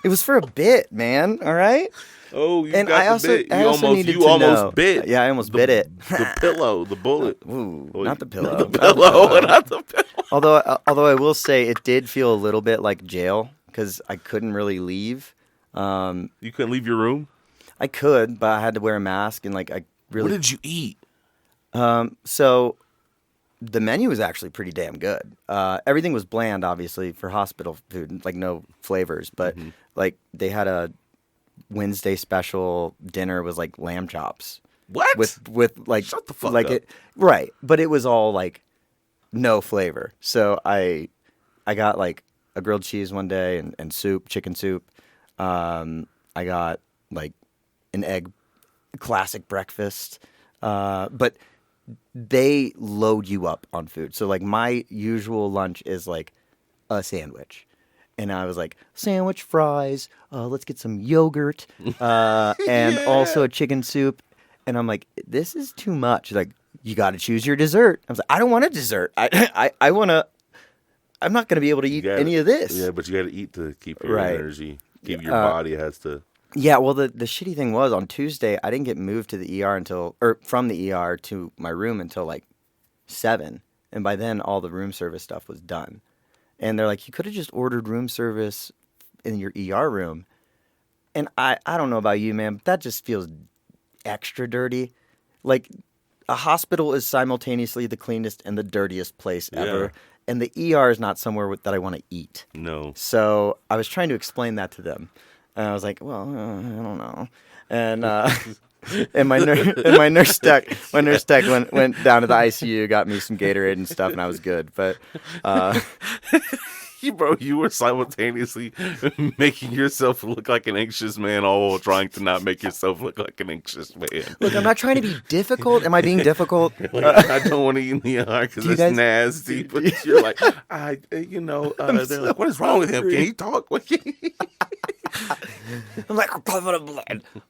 It was for a bit, man. All right. Oh, you and got I the also, bit. I also needed to almost know. bit. Yeah, I almost bit it. The pillow, the bullet. Ooh, not the pillow. Not the pillow. Not the pillow. Although I will say it did feel a little bit like jail because I couldn't really leave. You couldn't leave your room? I could, but I had to wear a mask and like I really. What did you eat? So the menu was actually pretty damn good. Everything was bland, obviously, for hospital food, like no flavors. But like they had a Wednesday special dinner was like lamb chops. What? With like shut the fuck like up. It right, but it was all like no flavor. So I got like a grilled cheese one day and soup, chicken soup. I got like an egg classic breakfast. But they load you up on food. So like my usual lunch is like a sandwich. And I was like, sandwich, fries, let's get some yogurt, and also a chicken soup. And I'm like, this is too much. Like, you got to choose your dessert. I was like, I don't want a dessert. I want to, I'm not going to be able to eat any of this. Yeah, but you got to eat to keep your Right. energy. Keep your body has to. Yeah, well, the shitty thing was on Tuesday, I didn't get moved to the ER from the ER to my room until like 7. And by then, all the room service stuff was done. And they're like, you could have just ordered room service in your ER room. And I don't know about you, man, but that just feels extra dirty. Like, a hospital is simultaneously the cleanest and the dirtiest place ever. Yeah. And the ER is not somewhere that I want to eat. No. So I was trying to explain that to them. And I was like, well, I don't know. And and my nurse tech went down to the ICU, got me some Gatorade and stuff, and I was good. But Bro, you were simultaneously making yourself look like an anxious man, all while trying to not make yourself look like an anxious man. Look, I'm not trying to be difficult. Am I being difficult? Like, I don't want to eat in the ER because it's guys- nasty. But you're like, they're like, what is wrong with him? Can he talk? I'm like, covered in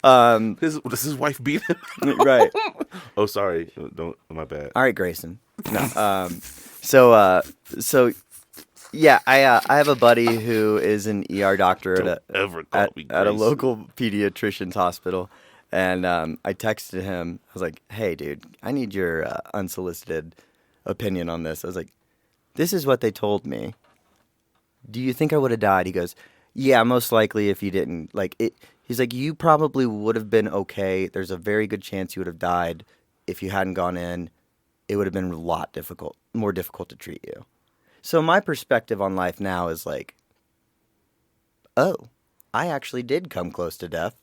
blood. Does his wife beat him? Right. Oh, sorry. Don't. My bad. All right, Grayson. No. So yeah, I have a buddy who is an ER doctor Don't ever call me at a Grayson. local pediatrician's hospital, and I texted him. I was like, "Hey, dude, I need your unsolicited opinion on this." I was like, "This is what they told me. Do you think I would have died?" He goes, "Yeah, most likely if you didn't like it." He's like, "You probably would have been okay. There's a very good chance you would have died if you hadn't gone in. It would have been more difficult to treat you." So my perspective on life now is like, oh, I actually did come close to death.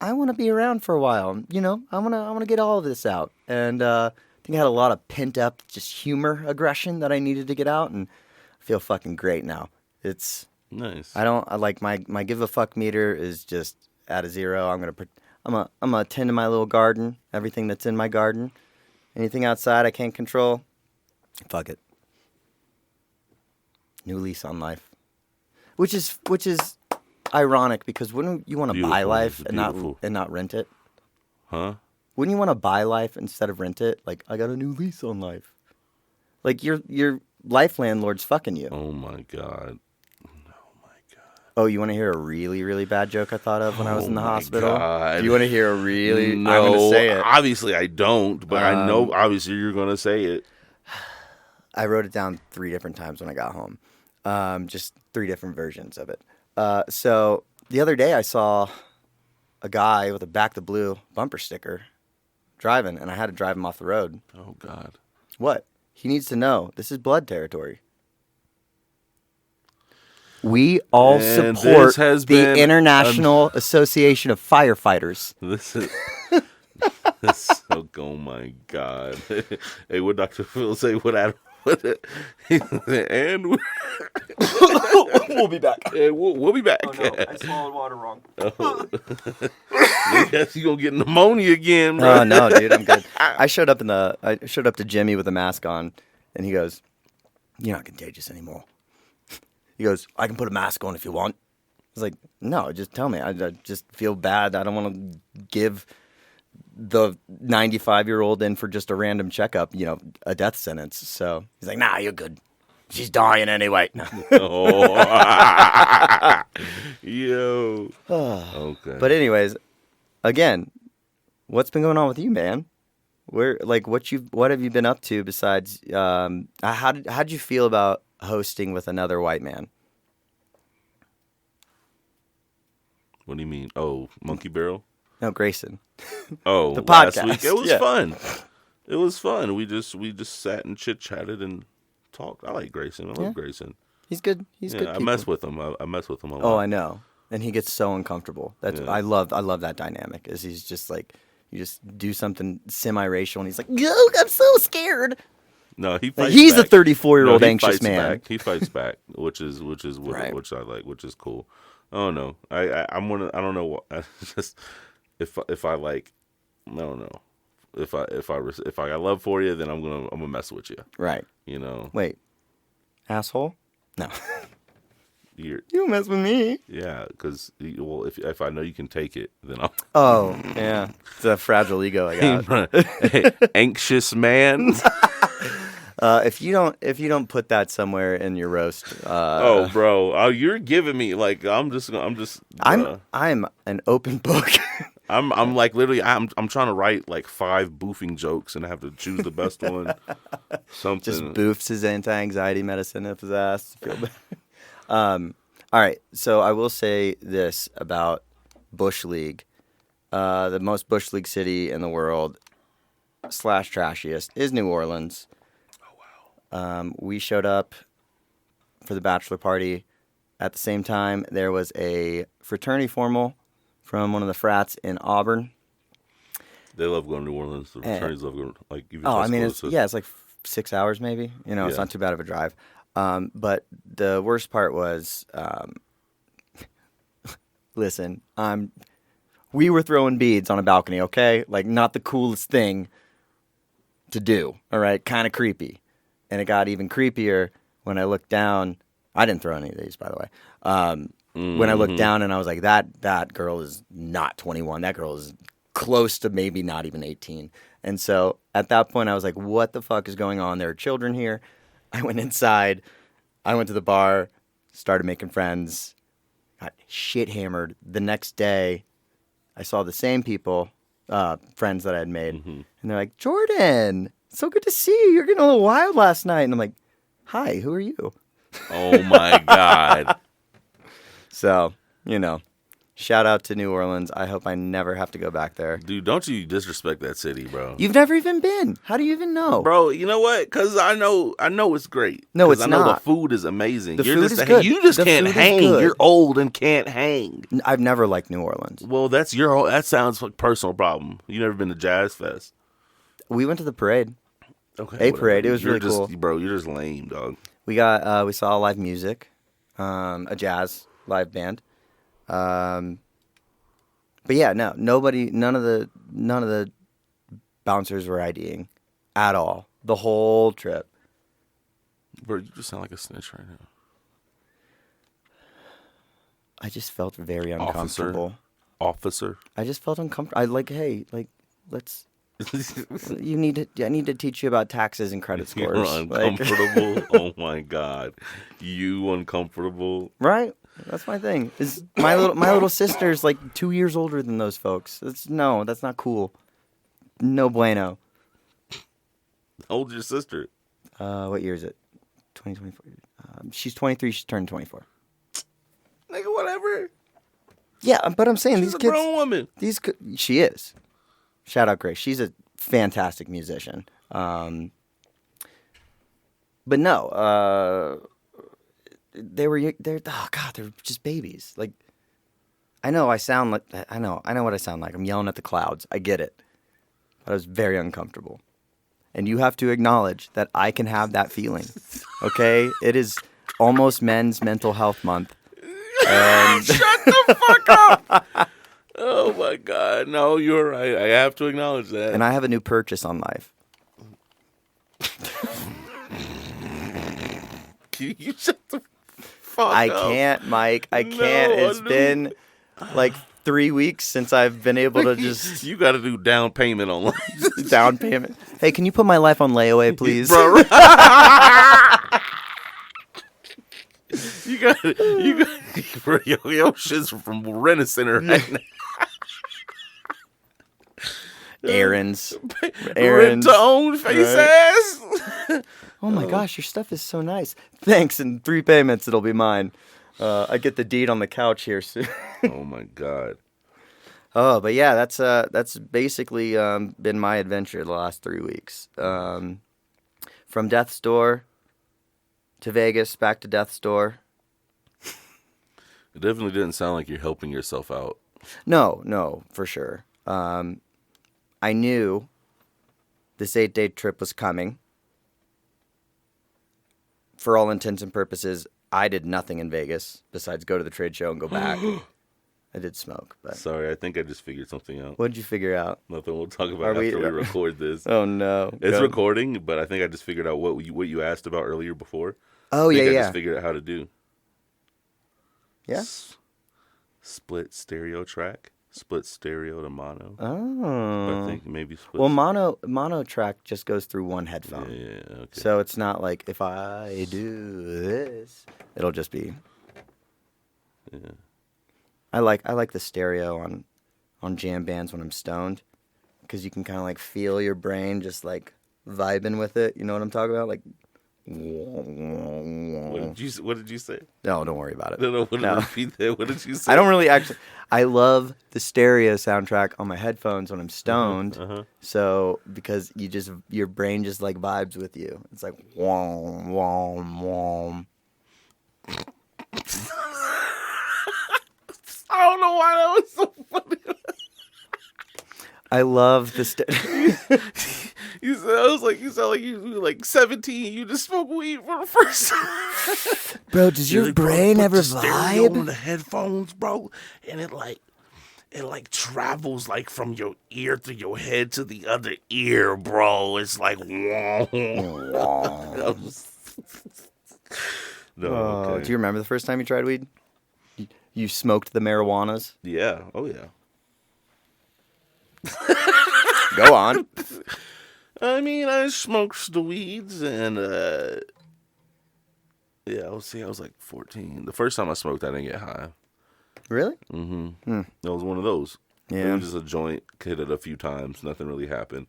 I want to be around for a while. You know, I want to get all of this out. And I think I had a lot of pent up just humor aggression that I needed to get out, and I feel fucking great now. It's Nice. I like my give a fuck meter is just at a 0. I'm gonna tend to my little garden, everything that's in my garden. Anything outside I can't control, fuck it. New lease on life. Which is ironic because wouldn't you want to buy Beautiful. life It's and beautiful. not rent it? Huh? Wouldn't you want to buy life instead of rent it? Like, I got a new lease on life. Like your life landlord's fucking you. Oh my god. Oh, you want to hear a really, really bad joke I thought of when I was in the my hospital? God. Do you want to hear a really... No, I'm going to say it. obviously I don't, but I know obviously you're gonna say it. I wrote it down 3 different times when I got home. Just 3 different versions of it. So the other day I saw a guy with a Back the Blue bumper sticker driving, and I had to drive him off the road. Oh god. What? He needs to know this is blood territory. We all And support this has the been International Association of Firefighters. This is oh my god. Hey, what Dr. Phil say? What Adam? And We'll be back. we'll be back. swallowed water wrong. Yes, you gonna get pneumonia again, bro. Oh no, dude, I'm good. I showed up to Jimmy with a mask on, and he goes, "You're not contagious anymore." He goes, "I can put a mask on if you want." I was like, "No, just tell me. I just feel bad. I don't want to give the 95-year-old in for just a random checkup, a death sentence." So he's like, "Nah, you're good. She's dying anyway." No. Oh. Yo. Okay. But anyways, again, what's been going on with you, man? What have you been up to besides? How'd you feel about hosting with another white man? What do you mean? Oh, Monkey Barrel? No, Grayson. Oh, The last podcast, week. It was yeah. fun. It was fun. We just sat and chit chatted and talked. I like Grayson. I love Yeah. Grayson. He's good. He's good. I mess with him. I mess with him a lot. Oh, I know. And he gets so uncomfortable. That's Yeah. I love that dynamic. Is he's just like you just do something semi-racial and he's like, "Yo, I'm so scared." No, he Like, fights he's a back. 34-year-old he anxious fights man. Back. He fights back, which is Right. which I like, which is cool. I don't know. I don't know what. Just if I like, I don't know. If I got love for you, then I'm gonna mess with you. Right. You know. Wait. Asshole? No. You're, You don't mess with me. yeah, because if I know you can take it, then I'll. Oh, yeah. It's a fragile ego I got. Hey, anxious man. If you don't put that somewhere in your roast, Oh, bro, you're giving me like I'm just. I'm an open book. I'm like literally. I'm trying to write like 5 boofing jokes, and I have to choose the best one. Something. Just boofs his anti-anxiety medicine up his ass. Feel bad. All right, so I will say this about Bush League. The most Bush League city in the world / trashiest is New Orleans. Oh, wow. We showed up for the bachelor party. At the same time, there was a fraternity formal from one of the frats in Auburn. They love going to New Orleans. The fraternities love going. Like even. Oh, I mean, it's like 6 hours maybe. It's not too bad of a drive. But the worst part was, listen, we were throwing beads on a balcony, okay? Like, not the coolest thing to do, all right? Kind of creepy. And it got even creepier when I looked down. I didn't throw any of these, by the way. When I looked down and I was like, that girl is not 21. That girl is close to maybe not even 18. And so at that point, I was like, what the fuck is going on? There are children here. I went inside. I went to the bar, started making friends, got shit hammered. The next day, I saw the same people, friends that I had made, and they're like, Jordan, so good to see you. You're getting a little wild last night. And I'm like, hi, who are you? Oh, my God. So, shout out to New Orleans. I hope I never have to go back there. Dude, don't you disrespect that city, bro. You've never even been. How do you even know? Bro, you know what? Because I know it's great. No, it's I know not. the food is amazing. The food is good. You just The can't food is hang. good. You're old and can't hang. I've never liked New Orleans. Well, that sounds like a personal problem. You never been to Jazz Fest? We went to the parade. Okay. Parade. It was really just, cool. Bro, you're just lame, dog. We saw live music, a jazz live band. But yeah, none of the bouncers were IDing at all the whole trip. Bro, you just sound like a snitch right now. I just felt very uncomfortable. Officer. I just felt uncomfortable. Let's. I need to teach you about taxes and credit scores. You're uncomfortable. Oh my God, you uncomfortable? Right. That's my thing. Is my little sister's like 2 years older than those folks. That's not cool. No bueno. How old's your sister? What year is it? 2024. She's 23. She's turning 24. Nigga, whatever. Yeah, but I'm saying She's a grown woman. She is. Shout out Grace. She's a fantastic musician. But no, they're just babies. Like, I know what I sound like. I'm yelling at the clouds. I get it. But I was very uncomfortable. And you have to acknowledge that I can have that feeling. Okay? It is almost Men's Mental Health Month. And Shut the fuck up! Oh my God. No, you're right. I have to acknowledge that. And I have a new purchase on life. Can you shut the fuck I up? can't, Mike. I can't. It's been like 3 weeks since I've been able to just You got to do down payment on life. down payment. Hey, can you put my life on layaway, please? Bro. You got bro, your shit's from Rent-A-Center right now. Errands. Rent to own face ass. Oh my gosh, your stuff is so nice. Thanks. In 3 payments, it'll be mine. I get the deed on the couch here soon. Oh my God. Oh, but yeah, that's basically been my adventure the last 3 weeks. From Death's Door to Vegas, back to Death's Door. It definitely didn't sound like you're helping yourself out. No, for sure. I knew this 8-day trip was coming. For all intents and purposes, I did nothing in Vegas besides go to the trade show and go back. I did smoke, but Sorry, I think I just figured something out. what did you figure out? Nothing we'll talk about after we record this. Oh no, It's Go. recording, but I think I just figured out what you asked about earlier before. Oh I yeah. just figured out how to do. Yeah. Split stereo track. split stereo to mono. Oh. I think maybe split. Well, mono track just goes through one headphone. Yeah, okay. So it's not like if I do this, it'll just be. Yeah. I like the stereo on jam bands when I'm stoned, because you can kind of like feel your brain just like vibing with it. You know what I'm talking about? Like. What did you say? No, don't worry about it. No, No. repeat that. What did you say? I don't really actually. I love the stereo soundtrack on my headphones when I'm stoned. So because your brain just like vibes with you. It's like wom wom wom. I don't know why that was so funny. I love the You sound like you were like 17. You just smoke weed for the first time. Bro, does your brain ever vibe? On the headphones, bro, and it travels like from your ear to your head to the other ear, bro. It's like whoa. No, okay. Do you remember the first time you tried weed? You smoked the marijuanas? Yeah. Oh yeah. Go on. I mean, I smoked the weeds, and yeah, I was like 14. The first time I smoked, I didn't get high. Really? Mm-hmm. That was one of those. Yeah. It was just a joint, hit it a few times, nothing really happened.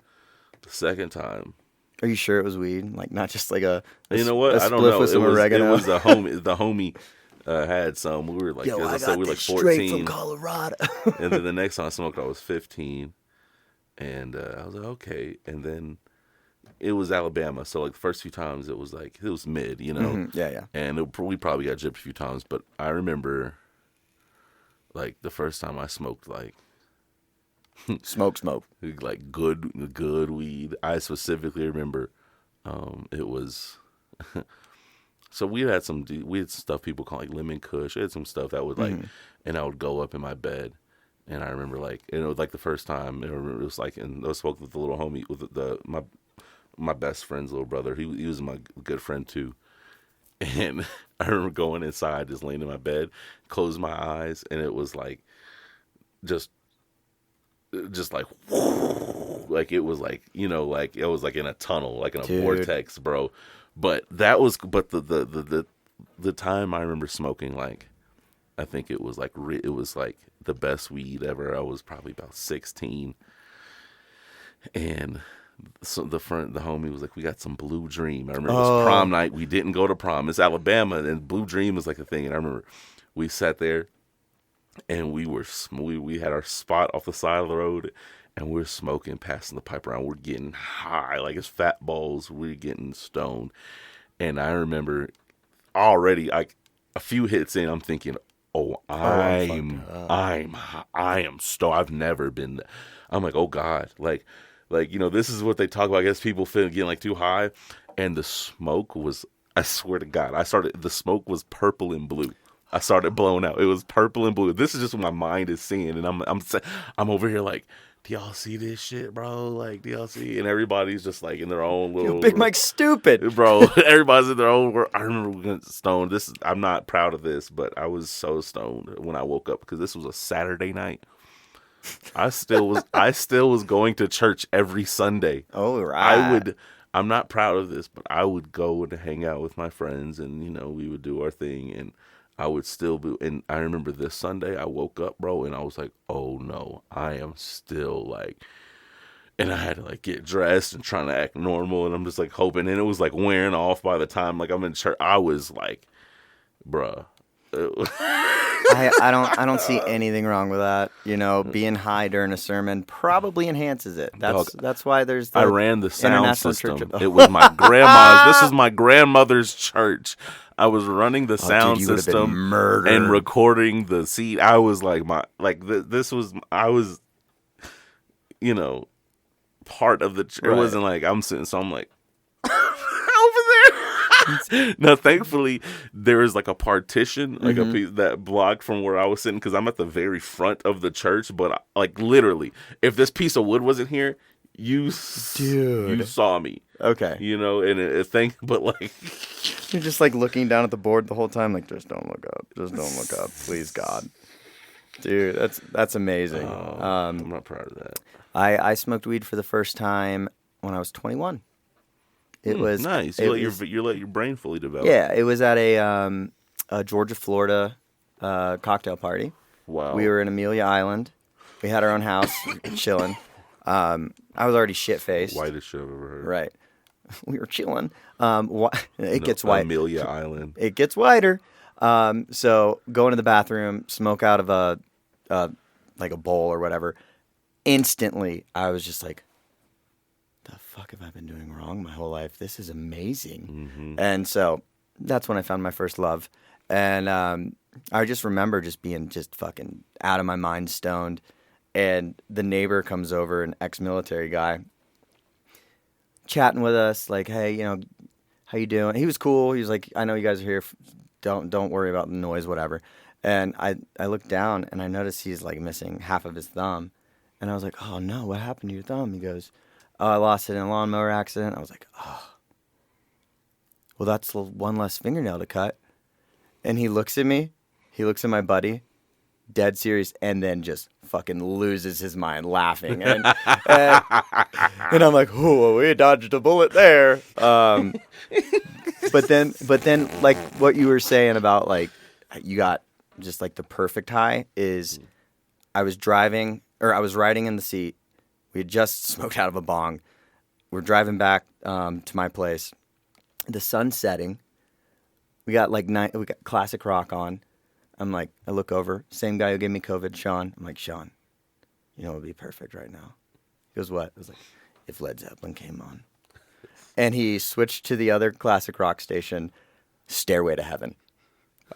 The second time. Are you sure it was weed? Like not just like a you know what? I don't know. With some oregano? It was a homie. The homie had some. We were like, yo, as I I said, got we were like this 14. straight from Colorado. And then the next time I smoked, I was 15. And I was like, okay. And then it was Alabama. So, like, the first few times, it was mid, you know? Mm-hmm. Yeah. And we probably got gypped a few times. But I remember, like, the first time I smoked, like, Smoke. like, good weed. I specifically remember it was... So we had stuff people call, like, lemon kush. I had some stuff that would, like... And I would go up in my bed. And I remember, like, and it was like the first time. I remember it was like, and I spoke with the little homie, with my best friend's little brother. He was my good friend too. And I remember going inside, just laying in my bed, closed my eyes, and it was like, just like, like it was like, you know, like it was like in a tunnel, like in a vortex, bro. But the time I remember smoking, like, I think it was like the best weed ever. I was probably about 16, and so the homie was like, "We got some Blue Dream." I remember it was prom night. We didn't go to prom. It's Alabama, and Blue Dream was like a thing. And I remember we sat there, and we had our spot off the side of the road, and we're smoking, passing the pipe around. We're getting high, like it's fat balls. We're getting stoned, and I remember already, like a few hits in, I'm thinking, oh, I am stoned. I've never been. I'm like, oh God, like, you know, this is what they talk about. I guess people feel getting like too high, and the smoke was. I swear to God, the smoke was purple and blue. I started blowing out. It was purple and blue. This is just what my mind is seeing, and I'm over here like, do y'all see this shit, bro? Like, do y'all see? And everybody's just like in their own little. Yo, Big Mike's stupid, bro. Everybody's in their own world. I remember we got stoned. I'm not proud of this, but I was so stoned when I woke up because this was a Saturday night. I still was going to church every Sunday. Oh right. I'm not proud of this, but I would go and hang out with my friends, and you know, we would do our thing, and I would still be. And I remember this Sunday, I woke up, bro, and I was like, "Oh no, I am still like." And I had to like get dressed and trying to act normal, and I'm just like hoping, and it was like wearing off by the time like I'm in church. I was like, bruh. I don't see anything wrong with that. You know, being high during a sermon probably enhances it. That's why there's. I ran the sound system. Church It was my grandma's. This is my grandmother's church. I was running the sound system and recording the seat. I was like I was, you know, part of the. It wasn't like I'm sitting. So I'm like. Now, thankfully, there is like a partition, like a piece that blocked from where I was sitting, because I'm at the very front of the church. But like literally, if this piece of wood wasn't here, you saw me. Okay, you know, and but like you're just like looking down at the board the whole time, like just don't look up, please God. Dude, that's amazing. I'm not proud of that. I smoked weed for the first time when I was 21. It was nice. it You let your brain fully develop. Yeah, it was at a Georgia, Florida cocktail party. Wow. We were in Amelia Island. We had our own house, chilling. I was already shit faced. Whitest shit I've ever heard. Right. We were chilling. Gets white. Amelia Island. It gets whiter. So go into the bathroom, smoke out of a like a bowl or whatever. Instantly, I was just like, the fuck have I been doing wrong my whole life? This is amazing. Mm-hmm. And so that's when I found my first love. And I just remember just being just fucking out of my mind, stoned. And the neighbor comes over, an ex-military guy, chatting with us, like, hey, you know, how you doing? He was cool. He was like, I know you guys are here. Don't worry about the noise, whatever. And I looked down, and I noticed he's, like, missing half of his thumb. And I was like, oh, no, what happened to your thumb? He goes, oh, I lost it in a lawnmower accident. I was like, oh. Well, that's one less fingernail to cut. And he looks at me. He looks at my buddy, dead serious, and then just fucking loses his mind laughing. And I'm like, oh, we dodged a bullet there. But then, like what you were saying about like you got just like the perfect high is I was riding in the seat. We had just smoked out of a bong. We're driving back to my place. The sun's setting. We got we got classic rock on. I'm like, I look over, same guy who gave me COVID, Sean. I'm like, Sean, you know what would be perfect right now? He goes, what? I was like, if Led Zeppelin came on. And he switched to the other classic rock station, Stairway to Heaven.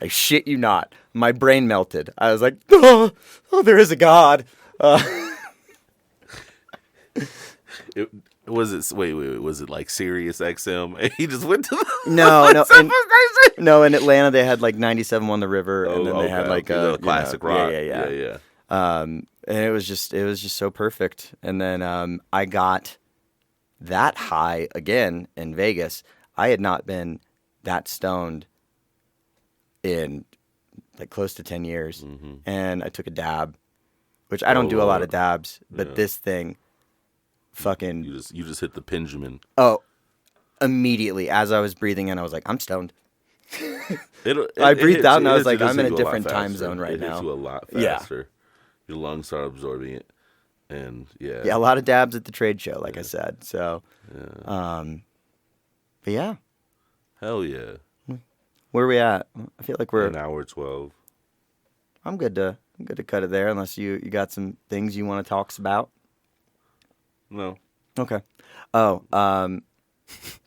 I shit you not. My brain melted. I was like, oh there is a God. Was it like Sirius XM? He just went to the No, in Atlanta they had like 97 on the river, and then they had like a classic rock. Yeah. And it was just so perfect. And then I got that high again in Vegas. I had not been that stoned in like close to 10 years, and I took a dab, which I don't do a lot of dabs, but this thing. Fucking you just hit the Benjamin. Oh, immediately as I was breathing in, I was like, I'm stoned. I breathed out and I was like, I'm in a different time zone right now. It hits you a lot faster. Your lungs start absorbing it, and a lot of dabs at the trade show, like I said. So, but yeah, hell yeah. Where are we at? I feel like we're an hour 12. I'm good to cut it there, unless you got some things you want to talk about. No. Okay. Oh,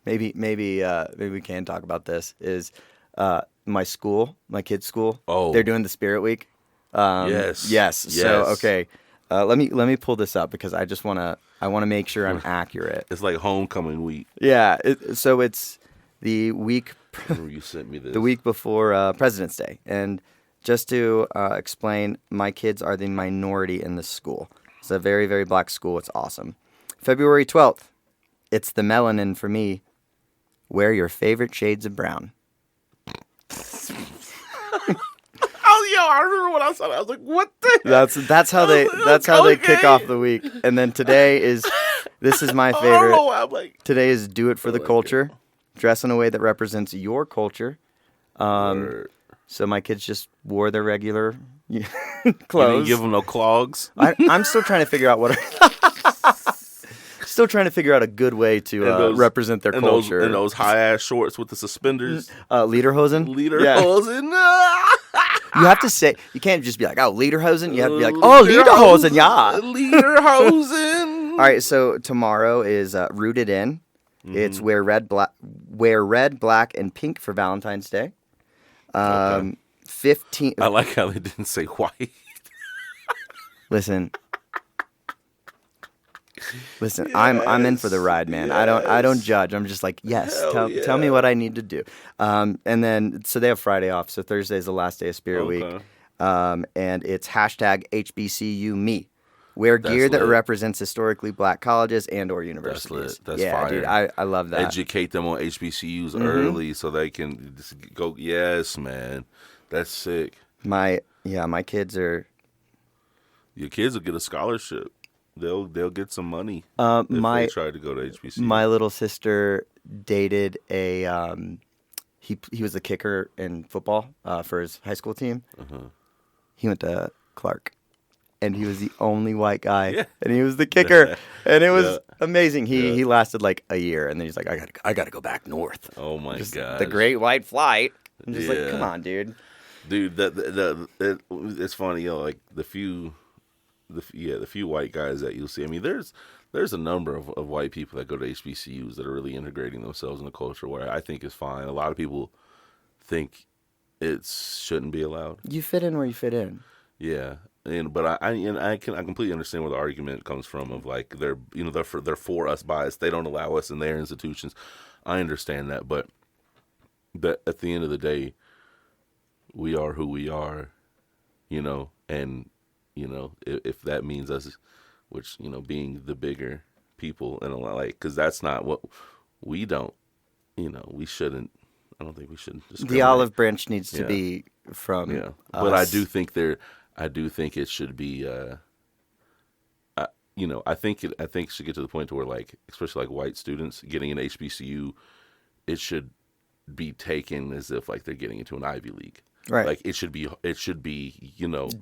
maybe we can talk about this. Is my kids' school? Oh, they're doing the Spirit Week. Yes. So okay, let me pull this up because I want to make sure I'm accurate. It's like homecoming week. Yeah. So it's the week. You sent me this. The week before President's Day, and just to explain, my kids are the minority in this school. It's a very, very black school. It's awesome. February 12th, it's the melanin for me. Wear your favorite shades of brown. I remember when I saw that. I was like, "What the?" That's how they kick off the week. And then today is my favorite. I'm like, today is do it for the culture. Dress in a way that represents your culture. So my kids just wore their regular clothes. You didn't give them no clogs. I'm still trying to figure out Still trying to figure out a good way to represent their culture. And those high-ass shorts with the suspenders. Lederhosen? Lederhosen. You have to say, you can't just be like, oh, Lederhosen. You have to be like, oh, Lederhosen, yeah. Lederhosen. All right, so tomorrow is Rooted In. Mm-hmm. It's wear red, black, and pink for Valentine's Day. 15. I like how they didn't say white. Listen, yes, I'm in for the ride, man. Yes. I don't judge. I'm just like, yes, tell me what I need to do. And then so they have Friday off, so Thursday is the last day of Spirit Week. And it's #HBCUme. Wear gear that represents historically black colleges and or universities. That's fire. Dude, I love that. Educate them on HBCUs early so they can just go. Yes, man, that's sick. My kids are Your kids will get a scholarship. They'll get some money if My they try to go to HBCU. my little sister dated a he was the kicker in football for his high school team. He went to Clark, and he was the only white guy, Yeah. and he was the kicker, and it was Yeah. amazing. He lasted like a year, and then he's like, I gotta go back north. Oh my god, The Great White Flight. I'm just like, Yeah. come on, dude. dude! It's funny, like the few white guys that you'll see. I mean, there's a number of white people that go to HBCUs that are really integrating themselves in the culture, where I think is fine. A lot of people think it shouldn't be allowed. You fit in where you fit in. Yeah, but I completely understand where the argument comes from of like they're for us bias. They don't allow us in their institutions. I understand that, but at the end of the day, we are who we are, and if that means us, which being the bigger people and a lot because that's not what we don't, we shouldn't. I don't think we should. The olive branch needs to Yeah. be from Yeah, us. but I do think it should be. I think it should get to the point to where, like, especially like white students getting an HBCU, it should be taken as if like they're getting into an Ivy League. Right. Like it should be.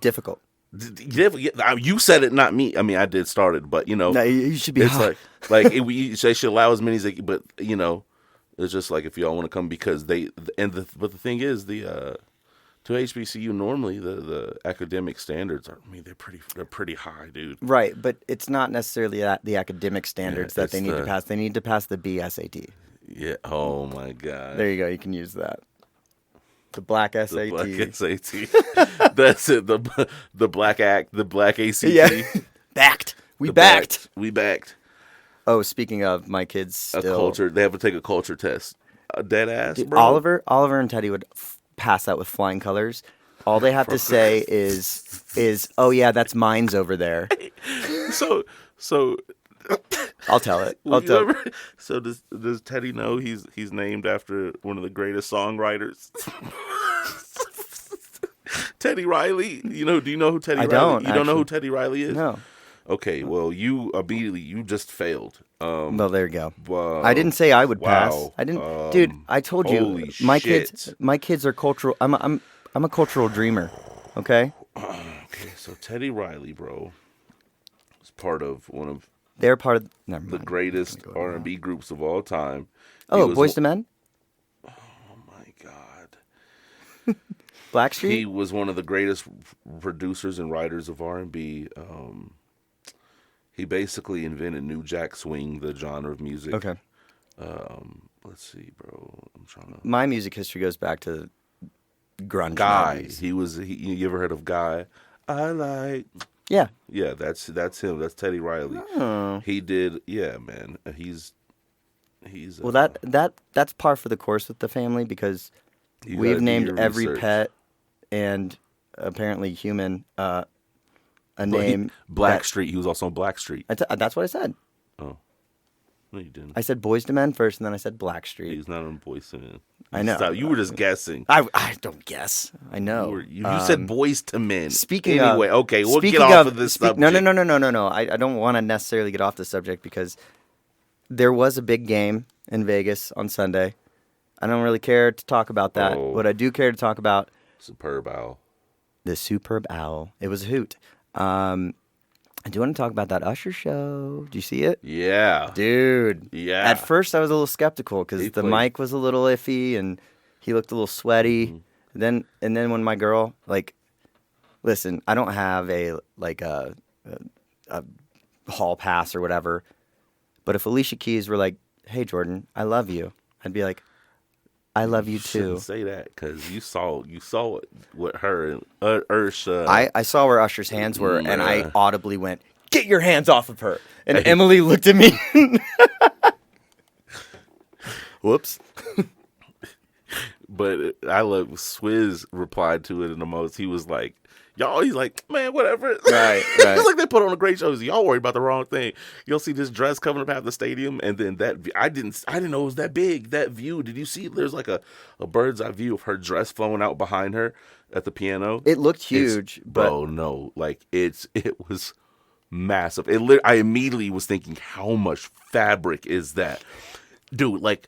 difficult. You said it, not me. I mean, I did start it, but No, you should be it's hot. they should allow as many as they. But it's just like if y'all want to come because but the thing is to HBCU normally the academic standards are. I mean, they're pretty high, dude. Right, but it's not necessarily the academic standards that it's they need to pass. They need to pass the BSAT. Yeah. Oh my God. There you go. You can use that. The black SAT. The black SAT. That's it. The black act. The black ACT. Yeah. Backed. We The backed. We backed. Oh, speaking of, my kids A still. culture. They have to take a culture test. A dead ass, Dude, bro. Oliver and Teddy would pass that with flying colors. All they have to say is, oh yeah, that's mine's over there. So I'll tell it. So does Teddy know he's named after one of the greatest songwriters? Teddy Riley. Do you know who Teddy I Riley? don't, You don't know who actually. Teddy Riley is? No. Okay, well you just failed. Well, there you go. Wow. I didn't say I would pass. Wow. I didn't, dude. I told you, holy my shit. kids are cultural. I'm a cultural dreamer. Okay, Okay, so Teddy Riley, bro, is part of one of they're part of. Never the mind. greatest R&B groups of all time. Oh, He was Boyz II Men, Oh my God. He Blackstreet. was one of the greatest producers and writers of R&B. He basically invented New Jack Swing, the genre of music. Okay, Let's see, bro. I'm trying to. my music history goes back to grunge. Guy. 90s. You ever heard of Guy? I like. Yeah. Yeah, that's him. That's Teddy Riley. Oh. He did. Yeah, man. He's. Well, that's par for the course with the family because you gotta we've do named your every research. pet and apparently human a But name. Blackstreet. He was also on Blackstreet. That's what I said. Oh, no, you didn't. I said Boyz II Men first, and then I said Blackstreet. He's not on Boyz II Men. I know. Stop. You were just guessing. I don't guess. I know. You said Boys to Men. Speaking anyway, of, okay, we'll speaking get off of this subject. No. I don't want to necessarily get off the subject because there was a big game in Vegas on Sunday. I don't really care to talk about that. Oh. What I do care to talk about, Superb Owl. the Superb Owl. It was a hoot. I do want to talk about that Usher show. Do you see it? Yeah. Dude. Yeah. At first, I was a little skeptical because He the played- mic was a little iffy and he looked a little sweaty. Mm-hmm. Then when my girl, like, listen, I don't have a hall pass or whatever, but if Alicia Keys were like, "Hey Jordan, I love you," I'd be like, "I love you too." Shouldn't say that because you saw what her and Ursha. I saw where Usher's hands were, and I Yeah. audibly went, "Get your hands off of her!" And Emily looked at me. Whoops. But I love Swizz replied to it in the most. He was like, y'all, he's like, man, whatever. Right. It's like they put on a great show. Y'all worried about the wrong thing. You'll see this dress covering up half the stadium, and then I didn't know it was that big. That view. Did you see? There's like a bird's eye view of her dress flowing out behind her at the piano. It looked huge, but bro, no, like it was massive. I immediately was thinking, how much fabric is that, dude? Like.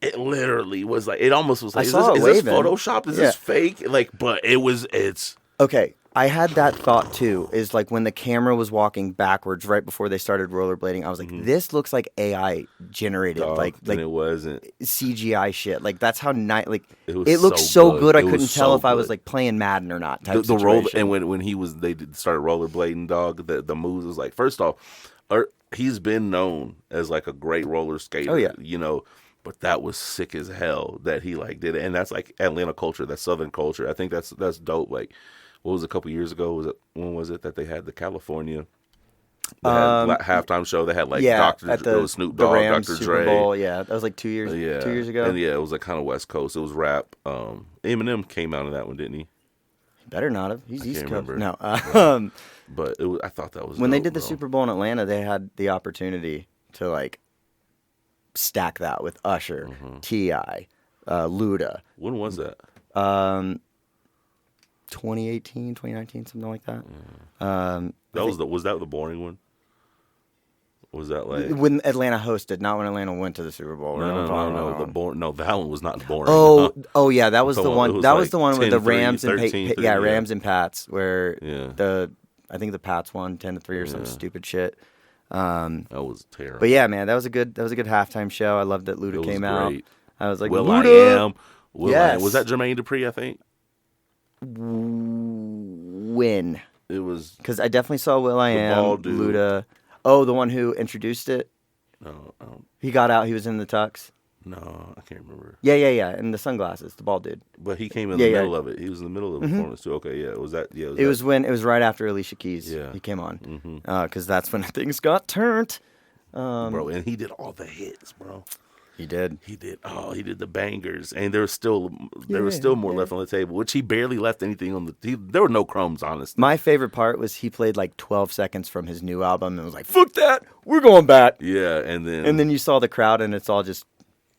It literally was like, it almost was like, is this Photoshop? Is this fake? Like, but it's okay. I had that thought too. Is like when the camera was walking backwards right before they started rollerblading, I was like, this looks like AI generated, like it wasn't CGI shit. Like that's how it looked so good. I couldn't tell if I was like playing Madden or not. The roll, and when they started rollerblading, dog, the moves was like, first off, he's been known as like a great roller skater. Oh yeah, you know. But that was sick as hell that he like did it, and that's like Atlanta culture, that's Southern culture. I think that's dope. Like, what was it, a couple years ago? When was it that they had the California halftime show? They had like Snoop Dogg, Rams Dr. Super Dre. Bowl. Yeah, that was like 2 years. 2 years ago. And it was like kind of West Coast. It was rap. Eminem came out of that one, didn't he? Better not have. He's East Coast. Remember. No. But I thought that was when dope, they did the Super Bowl in Atlanta. They had the opportunity to like stack that with Usher, T.I., Luda. When was that? 2018, 2019, something like that. Was that the boring one? Was that like when Atlanta hosted, not when Atlanta went to the Super Bowl? No, that one was not boring. Oh yeah, that was the one. That was the one with the 10-3, Rams and 13-3, Rams and Pats, where Yeah. I think the Pats won 10-3 or some stupid shit. That was terrible. But yeah, man, that was a good halftime show. I loved that Luda came out. I was like, Will Luda! I Am. Yes. Was that Jermaine Dupri? I think. When? It was because I definitely saw Will I Am, bald dude. Luda. Oh, the one who introduced it. No, I don't. He got out. He was in the tux. No, I can't remember. Yeah, and the sunglasses, the bald dude. But he came in the middle of it. He was in the middle of the performance too. Okay, yeah, was that? Yeah, it was right after Alicia Keys. Yeah. He came on. Because that's when things got turned. Bro, and he did all the hits, bro. He did. He did the bangers, and there was still more left on the table, which he barely left anything on there were no crumbs, honestly. My favorite part was he played like 12 seconds from his new album and was like, "Fuck that, we're going back." Yeah, and then you saw the crowd, and it's all just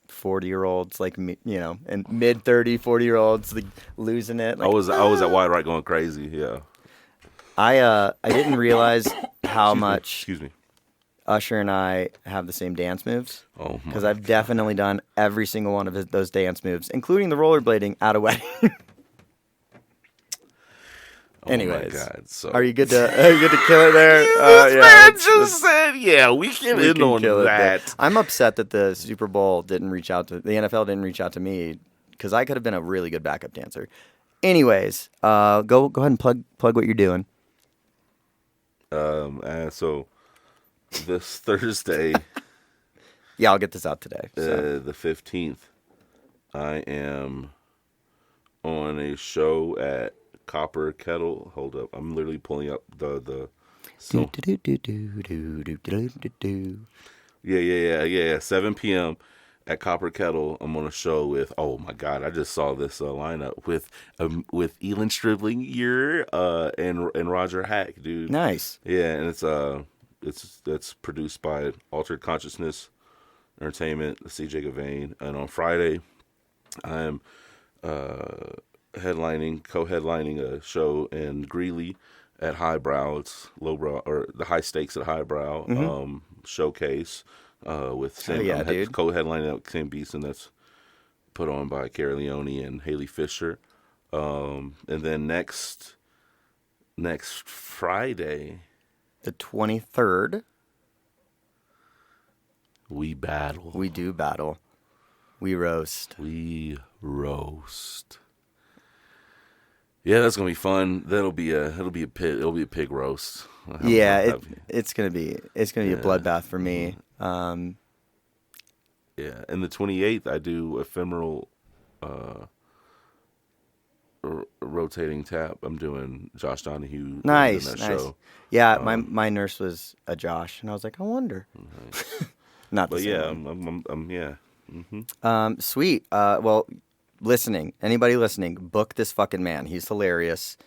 40-year-olds, like me, and mid 30, 40-year-olds like losing it. Like, I was at Wide Right going crazy. Yeah, I didn't realize how much. Excuse me. Usher and I have the same dance moves. Oh, because I've definitely done every single one of those dance moves, including the rollerblading at a wedding. Anyways, my God, so. Are you good to kill it there? Just said, yeah, we can end on that. I'm upset that the Super Bowl didn't reach out to the NFL didn't reach out to me because I could have been a really good backup dancer. Anyways, go ahead and plug what you're doing. So this Thursday, yeah, I'll get this out today. The 15th, I am on a show at Copper Kettle. Hold up, I'm literally pulling up the. Yeah. 7 p.m. at Copper Kettle. I'm on a show with. Oh my God! I just saw this lineup with Elin Stribling, and Roger Hack, dude. Nice. Yeah, and it's produced by Altered Consciousness Entertainment, CJ Gavain, and on Friday, I'm co-headlining a show in Greeley at Highbrow. It's lowbrow or the high stakes at Highbrow showcase with Sam. Dude. Co-headlining at Sam Beeson. That's put on by Cara Leone and Haley Fisher. And then next Friday, the 23rd, we battle. We do battle. We roast. We roast. Yeah, that's gonna be fun. It'll be a pig roast. Yeah, it's gonna be a bloodbath for me. Yeah, and the 28th I do ephemeral rotating tap. I'm doing Josh Donahue. Nice. Show. Yeah, my nurse was a Josh, and I was like, I wonder. Nice. Not, but the same yeah, one. I'm yeah. Sweet. Well, anybody listening, book this fucking man. He's hilarious.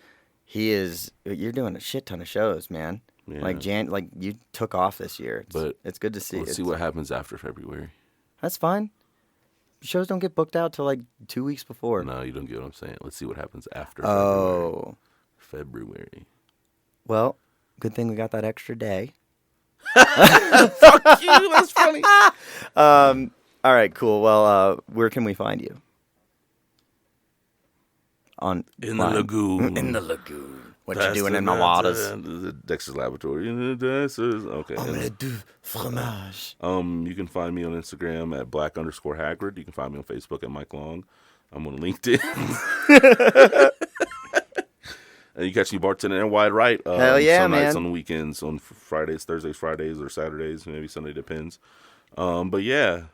You're doing a shit ton of shows, man. Yeah. Like you took off this year. But It's good to see. Let's see what happens after February. That's fine. Shows don't get booked out till like 2 weeks before. No, you don't get what I'm saying. Let's see what happens after February. Well, good thing we got that extra day. Fuck you, that's funny. All right, cool. Well, where can we find you? In the lagoon. In the lagoon. What you doing in the waters? The Dexter's Laboratory. In the Dexter's. Okay. Omelette du fromage. You can find me on Instagram at @black_Hagrid. You can find me on Facebook at Mike Long. I'm on LinkedIn. And you catch me bartending and Wide Right. Hell yeah, some nights man. on Weekends, on Fridays, Thursdays, Fridays, or Saturdays, maybe Sunday, depends. But yeah,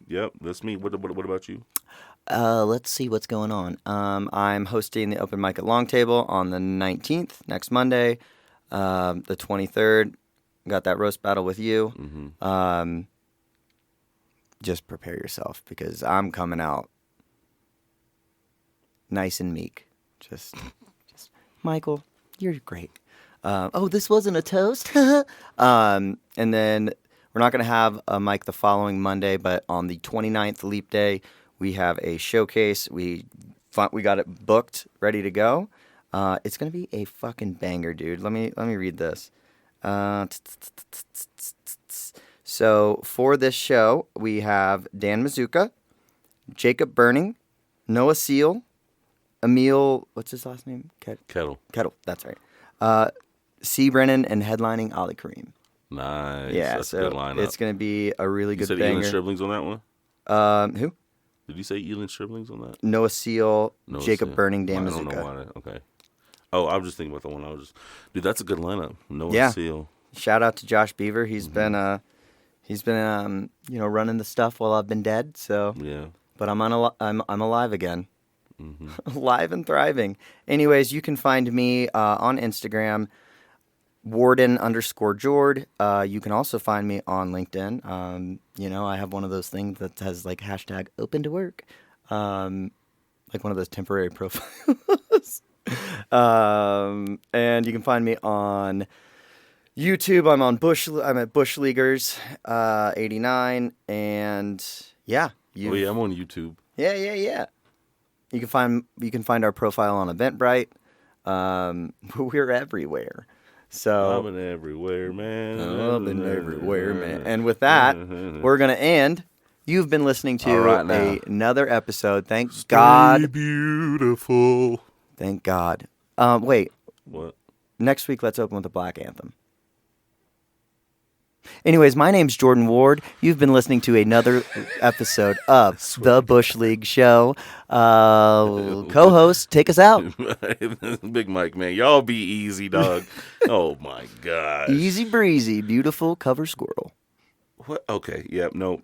yep, that's me. What about you? Let's see what's going on. I'm hosting the open mic at Long Table on the 19th, next Monday. The 23rd, got that roast battle with you. Mm-hmm. Just prepare yourself because I'm coming out nice and meek. Just Michael, you're great. This wasn't a toast. And then we're not going to have a mic the following Monday, but on the 29th, Leap Day, we have a showcase. We got it booked, ready to go. It's going to be a fucking banger, dude. Let me read this. So for this show, we have Dan Mazuka, Jacob Burning, Noah Seal, Emil, what's his last name? Kettle, that's right. C. Brennan and headlining Ali Kareem. Nice. Yeah, That's so a good lineup. it's going to be a really You good said banger. Elin Stribling's on that one? Who? Did you say Elin Stribling's on that? Noah Seal, No, Jacob it's- Burning, Dan I don't know Mazuka. why. Okay. Oh, I was just thinking about the one. Dude, that's a good lineup. Noah Yeah. Seal. Shout out to Josh Beaver. He's Mm-hmm. been running the stuff while I've been dead. So, Yeah. but I'm alive again. Mm-hmm. Alive and thriving. Anyways, you can find me on Instagram, Warden_Jord. You can also find me on LinkedIn. I have one of those things that has like hashtag open to work. Like one of those temporary profiles. And you can find me on YouTube. I'm at Bush Leaguers 89. And yeah. Oh, yeah, I'm on YouTube. Yeah. You can find our profile on Eventbrite. We're everywhere. So I've been everywhere, man. I've been everywhere, man. And with that, we're gonna end. You've been listening to All right, now. another episode. Thank God. Beautiful. Thank God. Wait. What? Next week, let's open with the Black Anthem. Anyways, my name's Jordan Ward. You've been listening to another episode of The Bush League Show. Co-host, take us out. Big Mike, man. Y'all be easy, dog. Oh, my gosh. Easy breezy, beautiful cover squirrel. What? Okay. Yep. Nope.